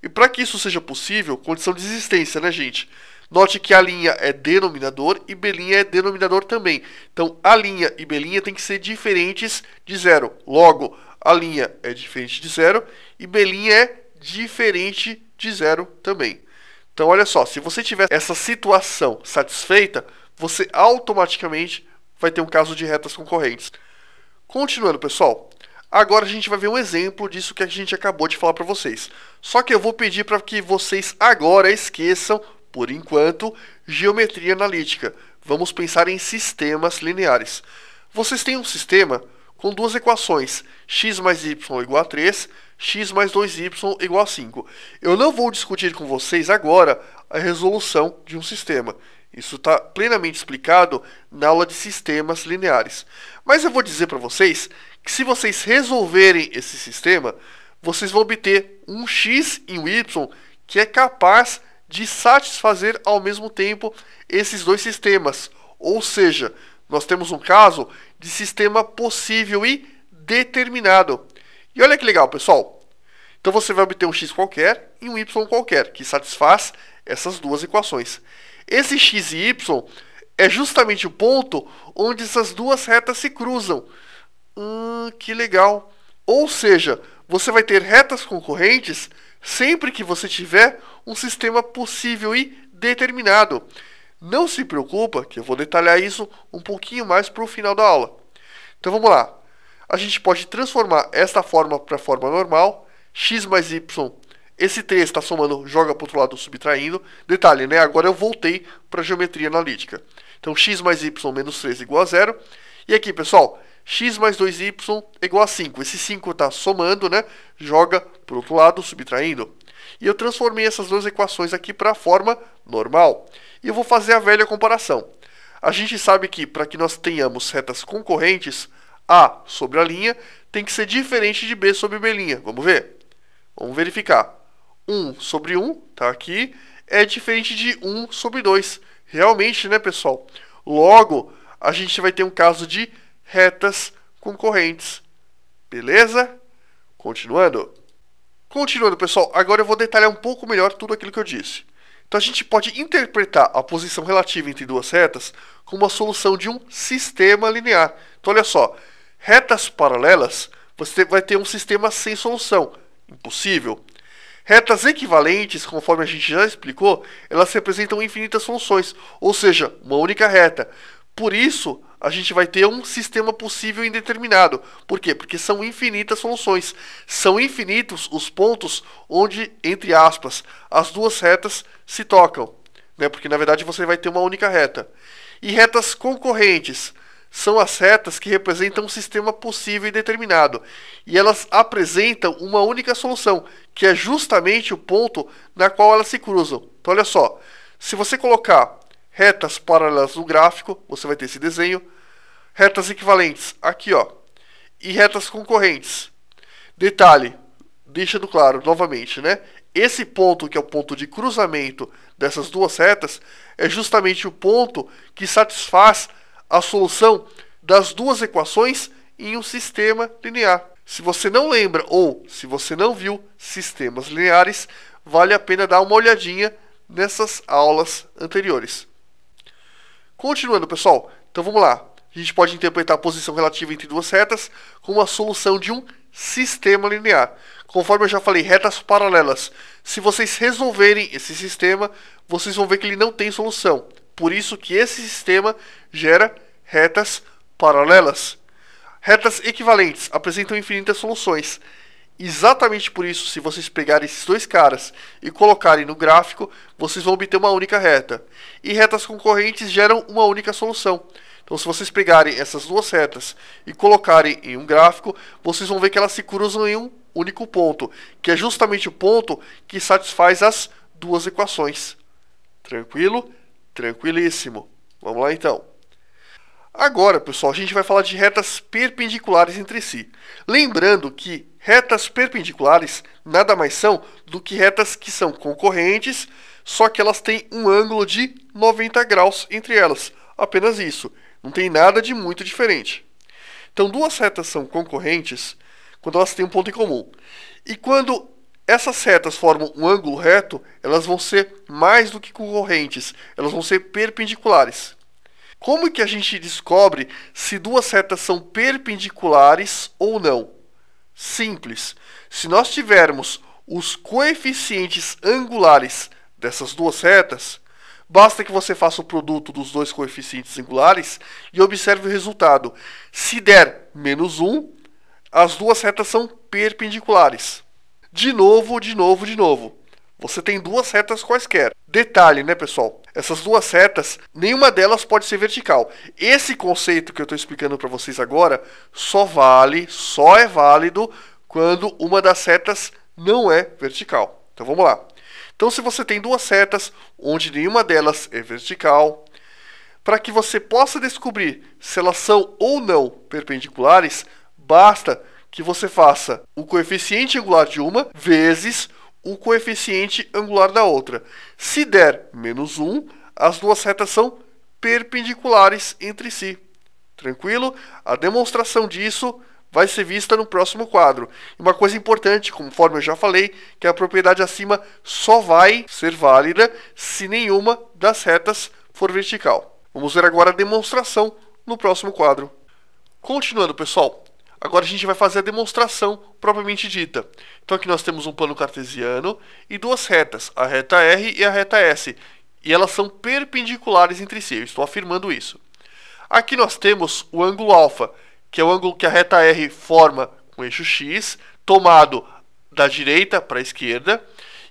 E para que isso seja possível, condição de existência, né, gente? Note que A' é denominador e B' é denominador também. Então, A' e B' tem que ser diferentes de 0. Logo, A' é diferente de 0 e B' é diferente de 0 também. Então, olha só, se você tiver essa situação satisfeita, você automaticamente vai ter um caso de retas concorrentes. Continuando, pessoal, agora a gente vai ver um exemplo disso que a gente acabou de falar para vocês. Só que eu vou pedir para que vocês agora esqueçam, por enquanto, geometria analítica. Vamos pensar em sistemas lineares. Vocês têm um sistema com duas equações, x mais y igual a 3, x mais 2y igual a 5. Eu não vou discutir com vocês agora a resolução de um sistema. Isso está plenamente explicado na aula de sistemas lineares. Mas eu vou dizer para vocês que se vocês resolverem esse sistema, vocês vão obter um x e um y que é capaz de satisfazer ao mesmo tempo esses dois sistemas. Ou seja, nós temos um caso de sistema possível e determinado. E olha que legal, pessoal. Então você vai obter um x qualquer e um y qualquer, que satisfaz essas duas equações. Esse x e y é justamente o ponto onde essas duas retas se cruzam. Que legal! Ou seja, você vai ter retas concorrentes sempre que você tiver um sistema possível e determinado. Não se preocupa, que eu vou detalhar isso um pouquinho mais para o final da aula. Então vamos lá. A gente pode transformar esta forma para a forma normal. X mais y, esse 3 está somando, joga para o outro lado subtraindo. Detalhe, né? Agora eu voltei para a geometria analítica. Então x mais y menos 3 igual a 0. E aqui, pessoal, x mais 2y igual a 5. Esse 5 está somando, né? Joga para o outro lado subtraindo. E eu transformei essas duas equações aqui para a forma normal. E eu vou fazer a velha comparação. A gente sabe que para que nós tenhamos retas concorrentes, A sobre a linha tem que ser diferente de B sobre B'. Vamos ver? Vamos verificar. 1 sobre 1, tá aqui, é diferente de 1 sobre 2. Realmente, né, pessoal? Logo, a gente vai ter um caso de retas concorrentes. Beleza? Continuando. Continuando, pessoal, agora eu vou detalhar um pouco melhor tudo aquilo que eu disse. Então a gente pode interpretar a posição relativa entre duas retas como a solução de um sistema linear. Então olha só, retas paralelas, você vai ter um sistema sem solução. Impossível. Retas equivalentes, conforme a gente já explicou, elas representam infinitas soluções, ou seja, uma única reta. Por isso, a gente vai ter um sistema possível indeterminado. Por quê? Porque são infinitas soluções. São infinitos os pontos onde, entre aspas, as duas retas se tocam, né? Porque, na verdade, você vai ter uma única reta. E retas concorrentes são as retas que representam um sistema possível e determinado. E elas apresentam uma única solução, que é justamente o ponto na qual elas se cruzam. Então, olha só. Se você colocar retas paralelas no gráfico, você vai ter esse desenho. Retas equivalentes, aqui, ó. E retas concorrentes. Detalhe, deixando claro novamente, né? Esse ponto, que é o ponto de cruzamento dessas duas retas, é justamente o ponto que satisfaz a solução das duas equações em um sistema linear. Se você não lembra ou se você não viu sistemas lineares, vale a pena dar uma olhadinha nessas aulas anteriores. Continuando, pessoal, então vamos lá. A gente pode interpretar a posição relativa entre duas retas como a solução de um sistema linear. Conforme eu já falei, retas paralelas. Se vocês resolverem esse sistema, vocês vão ver que ele não tem solução. Por isso que esse sistema gera retas paralelas. Retas equivalentes apresentam infinitas soluções. Exatamente por isso, se vocês pegarem esses dois caras e colocarem no gráfico, vocês vão obter uma única reta. E retas concorrentes geram uma única solução. Então, se vocês pegarem essas duas retas e colocarem em um gráfico, vocês vão ver que elas se cruzam em um único ponto, que é justamente o ponto que satisfaz as duas equações. Tranquilo? Tranquilíssimo. Vamos lá, então. Agora, pessoal, a gente vai falar de retas perpendiculares entre si. Lembrando que retas perpendiculares nada mais são do que retas que são concorrentes, só que elas têm um ângulo de 90 graus entre elas. Apenas isso. Não tem nada de muito diferente. Então, duas retas são concorrentes quando elas têm um ponto em comum. E quando essas retas formam um ângulo reto, elas vão ser mais do que concorrentes. Elas vão ser perpendiculares. Como que a gente descobre se duas retas são perpendiculares ou não? Simples. Se nós tivermos os coeficientes angulares dessas duas retas, basta que você faça o produto dos dois coeficientes angulares e observe o resultado. Se der menos 1, as duas retas são perpendiculares. De novo. Você tem duas retas quaisquer. Detalhe, né, pessoal? Essas duas retas, nenhuma delas pode ser vertical. Esse conceito que eu estou explicando para vocês agora só é válido quando uma das retas não é vertical. Então vamos lá. Então, se você tem duas retas onde nenhuma delas é vertical, para que você possa descobrir se elas são ou não perpendiculares, basta que você faça o coeficiente angular de uma vezes o coeficiente angular da outra. Se der menos 1, as duas retas são perpendiculares entre si. Tranquilo? A demonstração disso vai ser vista no próximo quadro. E uma coisa importante, conforme eu já falei, que a propriedade acima só vai ser válida se nenhuma das retas for vertical. Vamos ver agora a demonstração no próximo quadro. Continuando, pessoal, agora a gente vai fazer a demonstração propriamente dita. Então aqui nós temos um plano cartesiano e duas retas, a reta R e a reta S. E elas são perpendiculares entre si, eu estou afirmando isso. Aqui nós temos o ângulo alfa, que é o ângulo que a reta R forma com o eixo X, tomado da direita para a esquerda.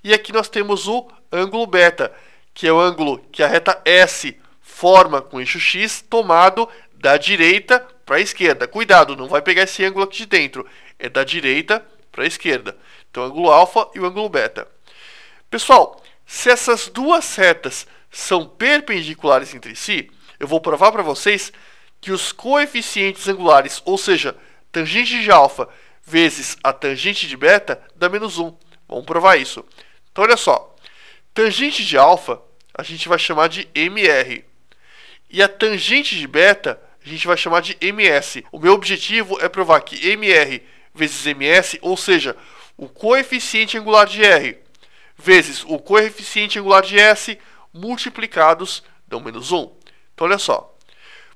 E aqui nós temos o ângulo beta, que é o ângulo que a reta S forma com o eixo X, tomado da direita para a esquerda. Cuidado, não vai pegar esse ângulo aqui de dentro, é da direita para a esquerda. Então, o ângulo alfa e o ângulo beta. Pessoal, se essas duas retas são perpendiculares entre si, eu vou provar para vocês que os coeficientes angulares, ou seja, tangente de alfa vezes a tangente de beta, dá menos 1. Vamos provar isso. Então, olha só. Tangente de alfa, a gente vai chamar de MR. E a tangente de beta, a gente vai chamar de MS. O meu objetivo é provar que MR vezes MS, ou seja, o coeficiente angular de R vezes o coeficiente angular de S, multiplicados, dão menos 1. Então, olha só.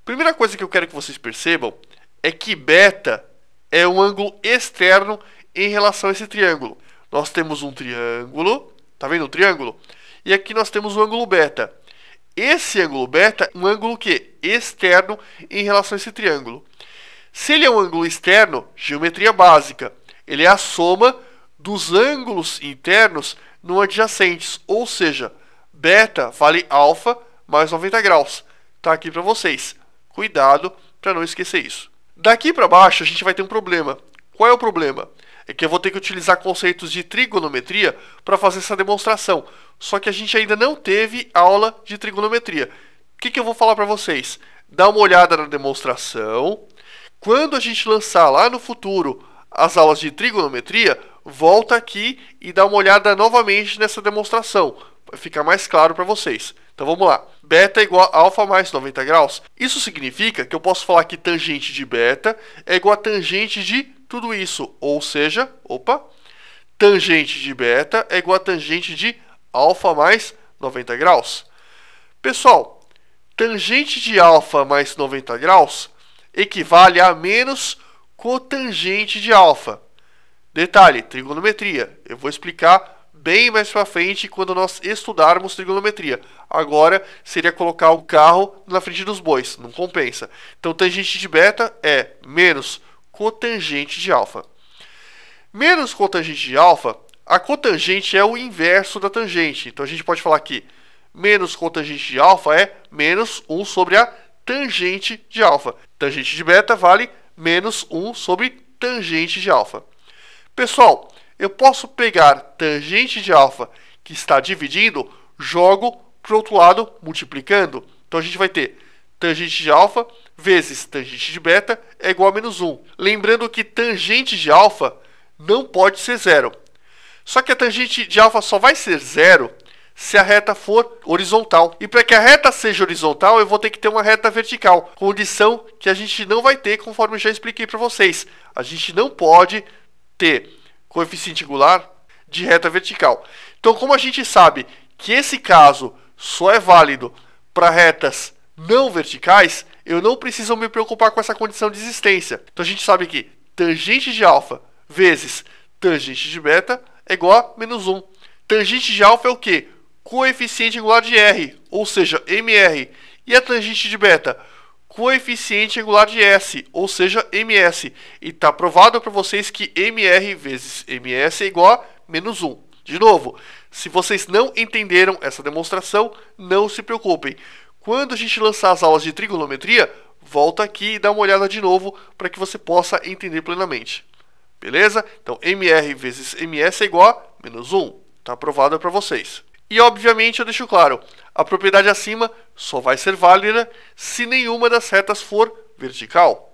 Primeira coisa que eu quero que vocês percebam é que beta é um ângulo externo em relação a esse triângulo. Nós temos um triângulo, tá vendo o triângulo? E aqui nós temos o ângulo beta. Esse ângulo beta é um ângulo que externo em relação a esse triângulo. Se ele é um ângulo externo, geometria básica, ele é a soma dos ângulos internos não adjacentes, ou seja, beta vale alfa mais 90 graus. Tá aqui para vocês. Cuidado para não esquecer isso. Daqui para baixo a gente vai ter um problema. Qual é o problema? É que eu vou ter que utilizar conceitos de trigonometria para fazer essa demonstração. Só que a gente ainda não teve aula de trigonometria. O que eu vou falar para vocês? Dá uma olhada na demonstração. Quando a gente lançar lá no futuro as aulas de trigonometria, volta aqui e dá uma olhada novamente nessa demonstração. Vai ficar mais claro para vocês. Então vamos lá. Beta é igual a alfa mais 90 graus. Isso significa que eu posso falar que tangente de beta é igual a tangente de tudo isso. Ou seja, tangente de beta é igual a tangente de alfa mais 90 graus. Pessoal, tangente de alfa mais 90 graus equivale a menos cotangente de alfa. Detalhe, trigonometria. Eu vou explicar bem mais para frente quando nós estudarmos trigonometria. Agora seria colocar o carro na frente dos bois, não compensa. Então, tangente de beta é menos cotangente de alfa. Menos cotangente de alfa, a cotangente é o inverso da tangente. Então, a gente pode falar que menos cotangente de alfa é menos 1 sobre a tangente de alfa. Tangente de beta vale menos 1 sobre tangente de alfa. Pessoal, eu posso pegar tangente de alfa que está dividindo, jogo para o outro lado multiplicando. Então a gente vai ter tangente de alfa vezes tangente de beta é igual a menos 1. Lembrando que tangente de alfa não pode ser zero. Só que a tangente de alfa só vai ser zero se a reta for horizontal. E para que a reta seja horizontal, eu vou ter que ter uma reta vertical. Condição que a gente não vai ter, conforme eu já expliquei para vocês. A gente não pode ter coeficiente angular de reta vertical. Então, como a gente sabe que esse caso só é válido para retas não verticais, eu não preciso me preocupar com essa condição de existência. Então, a gente sabe que tangente de alfa vezes tangente de beta é igual a menos 1. Tangente de alfa é o quê? Coeficiente angular de R, ou seja, MR. E a tangente de beta? Coeficiente angular de S, ou seja, MS. E está provado para vocês que MR vezes MS é igual a menos 1. De novo, se vocês não entenderam essa demonstração, não se preocupem. Quando a gente lançar as aulas de trigonometria, volta aqui e dá uma olhada de novo para que você possa entender plenamente. Beleza? Então, MR vezes MS é igual a menos 1. Está provado para vocês. E, obviamente, eu deixo claro, a propriedade acima só vai ser válida se nenhuma das retas for vertical.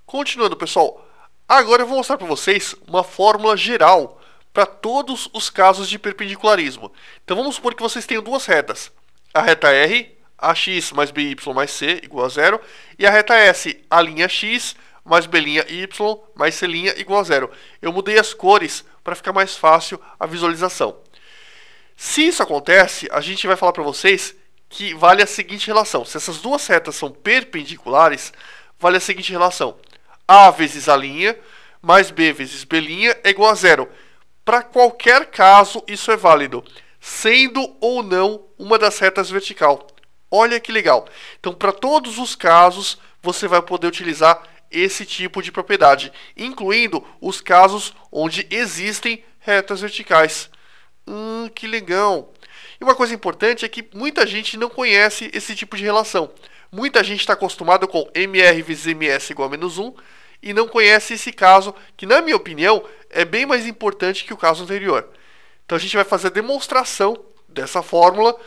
Continuando, pessoal, agora eu vou mostrar para vocês uma fórmula geral para todos os casos de perpendicularismo. Então vamos supor que vocês tenham duas retas. A reta R, ax mais by mais c igual a zero. E a reta S, a linha x mais b' y mais c' igual a zero. Eu mudei as cores para ficar mais fácil a visualização. Se isso acontece, a gente vai falar para vocês que vale a seguinte relação. Se essas duas retas são perpendiculares, vale a seguinte relação. A vezes a linha mais b vezes b' é igual a zero. Para qualquer caso, isso é válido, sendo ou não uma das retas vertical. Olha que legal. Então, para todos os casos, você vai poder utilizar esse tipo de propriedade, incluindo os casos onde existem retas verticais. Que legal! E uma coisa importante é que muita gente não conhece esse tipo de relação. Muita gente está acostumado com mr vezes ms igual a menos 1 e não conhece esse caso, que na minha opinião é bem mais importante que o caso anterior. Então a gente vai fazer a demonstração dessa fórmula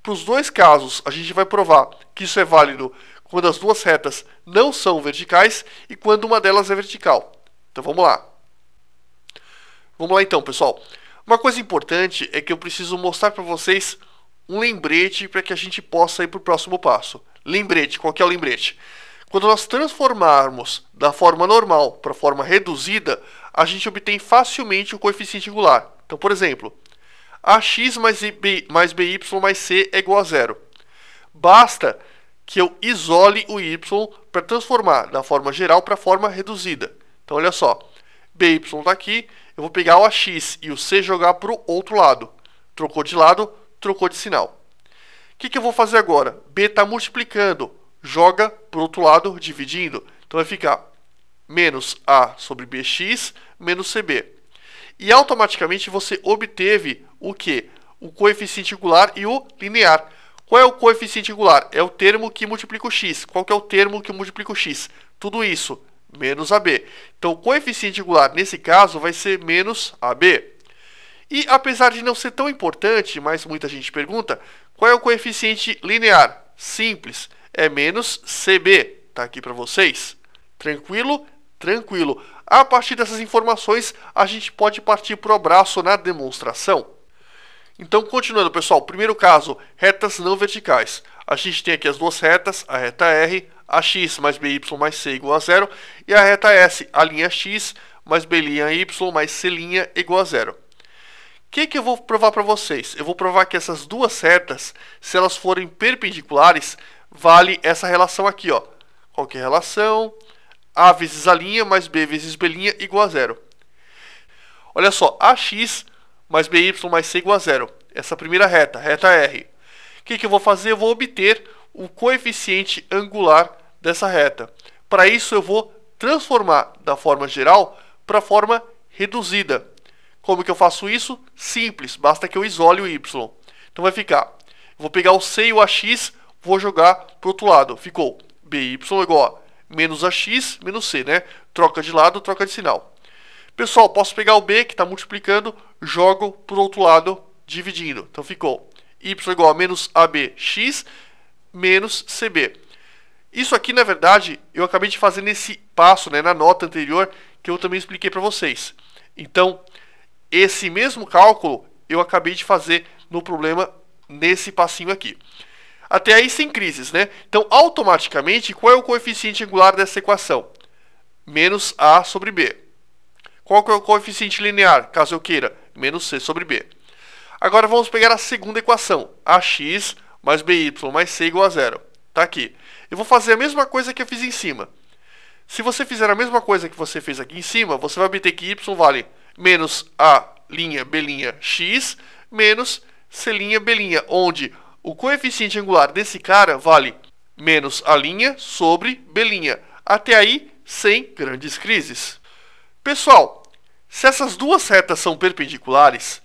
para os dois casos. A gente vai provar que isso é válido quando as duas retas não são verticais e quando uma delas é vertical. Então vamos lá. Vamos lá então, pessoal. Uma coisa importante é que eu preciso mostrar para vocês um lembrete para que a gente possa ir para o próximo passo. Lembrete, qual que é o lembrete? Quando nós transformarmos da forma normal para a forma reduzida, a gente obtém facilmente o coeficiente angular. Então, por exemplo, ax mais by mais c é igual a zero. Basta que eu isole o y para transformar da forma geral para a forma reduzida. Então, olha só, by está aqui, eu vou pegar o ax e o c e jogar para o outro lado. Trocou de lado, trocou de sinal. O que eu vou fazer agora? B está multiplicando, joga para o outro lado, dividindo. Então vai ficar menos a sobre bx menos cb. E automaticamente você obteve o quê? O coeficiente angular e o linear. Qual é o coeficiente angular? É o termo que multiplica o x. Qual que é o termo que multiplica o x? Tudo isso, menos AB. Então, o coeficiente angular, nesse caso, vai ser menos AB. E, apesar de não ser tão importante, mas muita gente pergunta, qual é o coeficiente linear? Simples, é menos CB. Está aqui para vocês. Tranquilo? Tranquilo. A partir dessas informações, a gente pode partir para o abraço na demonstração. Então, continuando, pessoal, primeiro caso, retas não verticais. A gente tem aqui as duas retas, a reta R, ax mais by mais c igual a zero, e a reta S, a linha x mais b' y mais c' igual a zero. O que eu vou provar para vocês? Eu vou provar que essas duas retas, se elas forem perpendiculares, vale essa relação aqui, ó. Qual que é a relação? A vezes a linha mais b vezes b' igual a zero. Olha só, ax mais by mais c igual a zero. Essa primeira reta, reta R. O que eu vou fazer? Eu vou obter o coeficiente angular dessa reta. Para isso, eu vou transformar da forma geral para a forma reduzida. Como que eu faço isso? Simples, basta que eu isole o y. Então vai ficar, eu vou pegar o c e o ax, vou jogar para o outro lado. Ficou by igual a menos ax menos c, né? Troca de lado, troca de sinal. Pessoal, posso pegar o b, que está multiplicando, jogo para o outro lado, dividindo. Então ficou y igual a menos abx menos cb. Isso aqui, na verdade, eu acabei de fazer nesse passo, né, na nota anterior, que eu também expliquei para vocês. Então, esse mesmo cálculo eu acabei de fazer no problema nesse passinho aqui. Até aí sem crises, né? Então, automaticamente, qual é o coeficiente angular dessa equação? Menos a sobre b. Qual que é o coeficiente linear, caso eu queira? Menos c sobre b. Agora vamos pegar a segunda equação. Ax mais by mais c igual a zero. Está aqui. Eu vou fazer a mesma coisa que eu fiz em cima. Se você fizer a mesma coisa que você fez aqui em cima, você vai obter que y vale menos a' b' x menos c' b', onde o coeficiente angular desse cara vale menos a' sobre b'. Até aí, sem grandes crises. Pessoal, se essas duas retas são perpendiculares,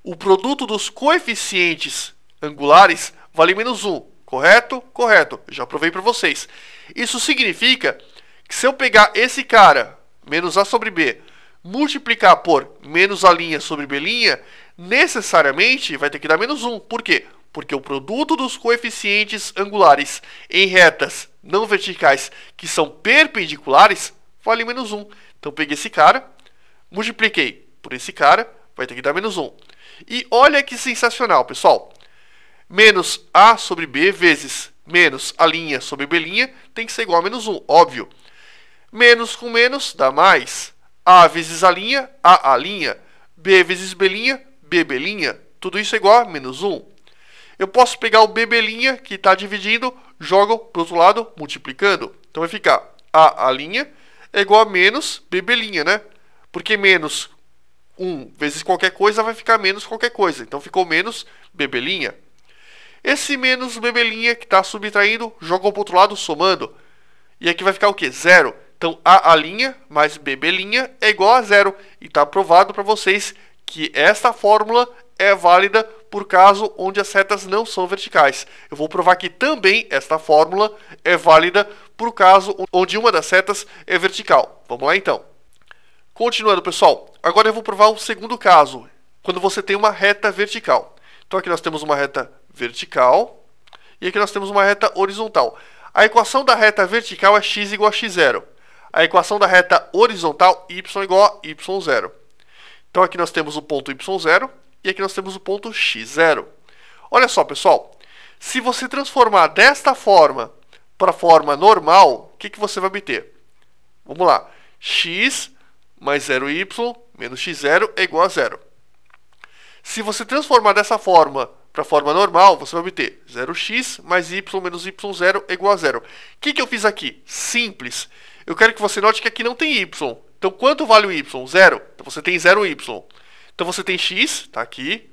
o produto dos coeficientes angulares vale menos 1. Correto? Correto. Já provei para vocês. Isso significa que se eu pegar esse cara, menos a sobre b, multiplicar por menos a' sobre b', necessariamente vai ter que dar menos 1. Por quê? Porque o produto dos coeficientes angulares em retas não verticais que são perpendiculares vale menos 1. Então, peguei esse cara, multipliquei por esse cara, vai ter que dar menos 1. E olha que sensacional, pessoal. Menos A sobre B vezes menos a linha sobre B' tem que ser igual a menos 1, óbvio. Menos com menos dá mais. A vezes a linha, B vezes B', B'. Tudo isso é igual a menos 1. Eu posso pegar o B', que está dividindo, jogo para o outro lado, multiplicando. Então vai ficar A' é igual a menos B', né? Porque menos 1 vezes qualquer coisa vai ficar menos qualquer coisa. Então ficou menos B'. Esse menos B' que está subtraindo, joga para o outro lado, somando. E aqui vai ficar o quê? 0. Então, A' mais B' é igual a 0. E está provado para vocês que esta fórmula é válida por caso onde as retas não são verticais. Eu vou provar que também esta fórmula é válida por caso onde uma das retas é vertical. Vamos lá, então. Continuando, pessoal. Agora eu vou provar o segundo caso, quando você tem uma reta vertical. Então, aqui nós temos uma reta vertical e aqui nós temos uma reta horizontal. A equação da reta vertical é x igual a x0. A equação da reta horizontal, y igual a y0. Então aqui nós temos o ponto y0 e aqui nós temos o ponto x0. Olha só, pessoal. Se você transformar desta forma para a forma normal, o que você vai obter? Vamos lá. X mais 0y menos x0 é igual a 0. Se você transformar dessa forma para a forma normal, você vai obter 0x mais y menos y0 é igual a 0. O que eu fiz aqui? Simples. Eu quero que você note que aqui não tem y. Então, quanto vale o y? 0. Então, você tem 0y. Então, você tem x, está aqui.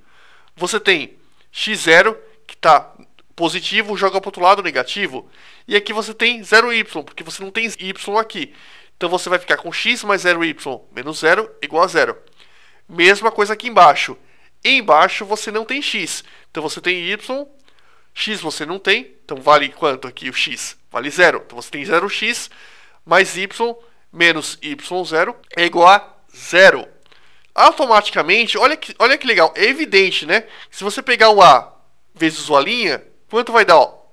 Você tem x0, que está positivo, joga para o outro lado, negativo. E aqui você tem 0y, porque você não tem y aqui. Então, você vai ficar com x mais 0y menos 0 igual a 0. Mesma coisa aqui embaixo. Embaixo você não tem x. Então, você tem y. X você não tem. Então, vale quanto aqui o x? Vale 0. Então, você tem 0x mais y menos y0 é igual a 0. Automaticamente, olha que legal. É evidente, né? Se você pegar o A vezes o A', quanto vai dar? Ó?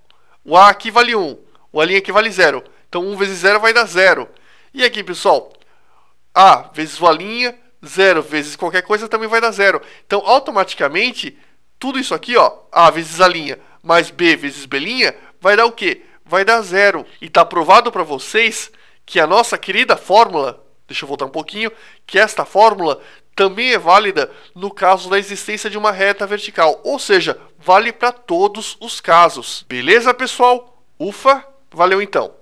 O A aqui vale 1. O A' aqui vale 0. Então, 1 vezes 0 vai dar 0. E aqui, pessoal? A vezes o A', 0 vezes qualquer coisa também vai dar 0. Então, automaticamente, tudo isso aqui, ó, A vezes A' mais B vezes B' vai dar o quê? Vai dar 0. E está provado para vocês que a nossa querida fórmula, deixa eu voltar um pouquinho, que esta fórmula também é válida no caso da existência de uma reta vertical. Ou seja, vale para todos os casos. Beleza, pessoal? Ufa, valeu então.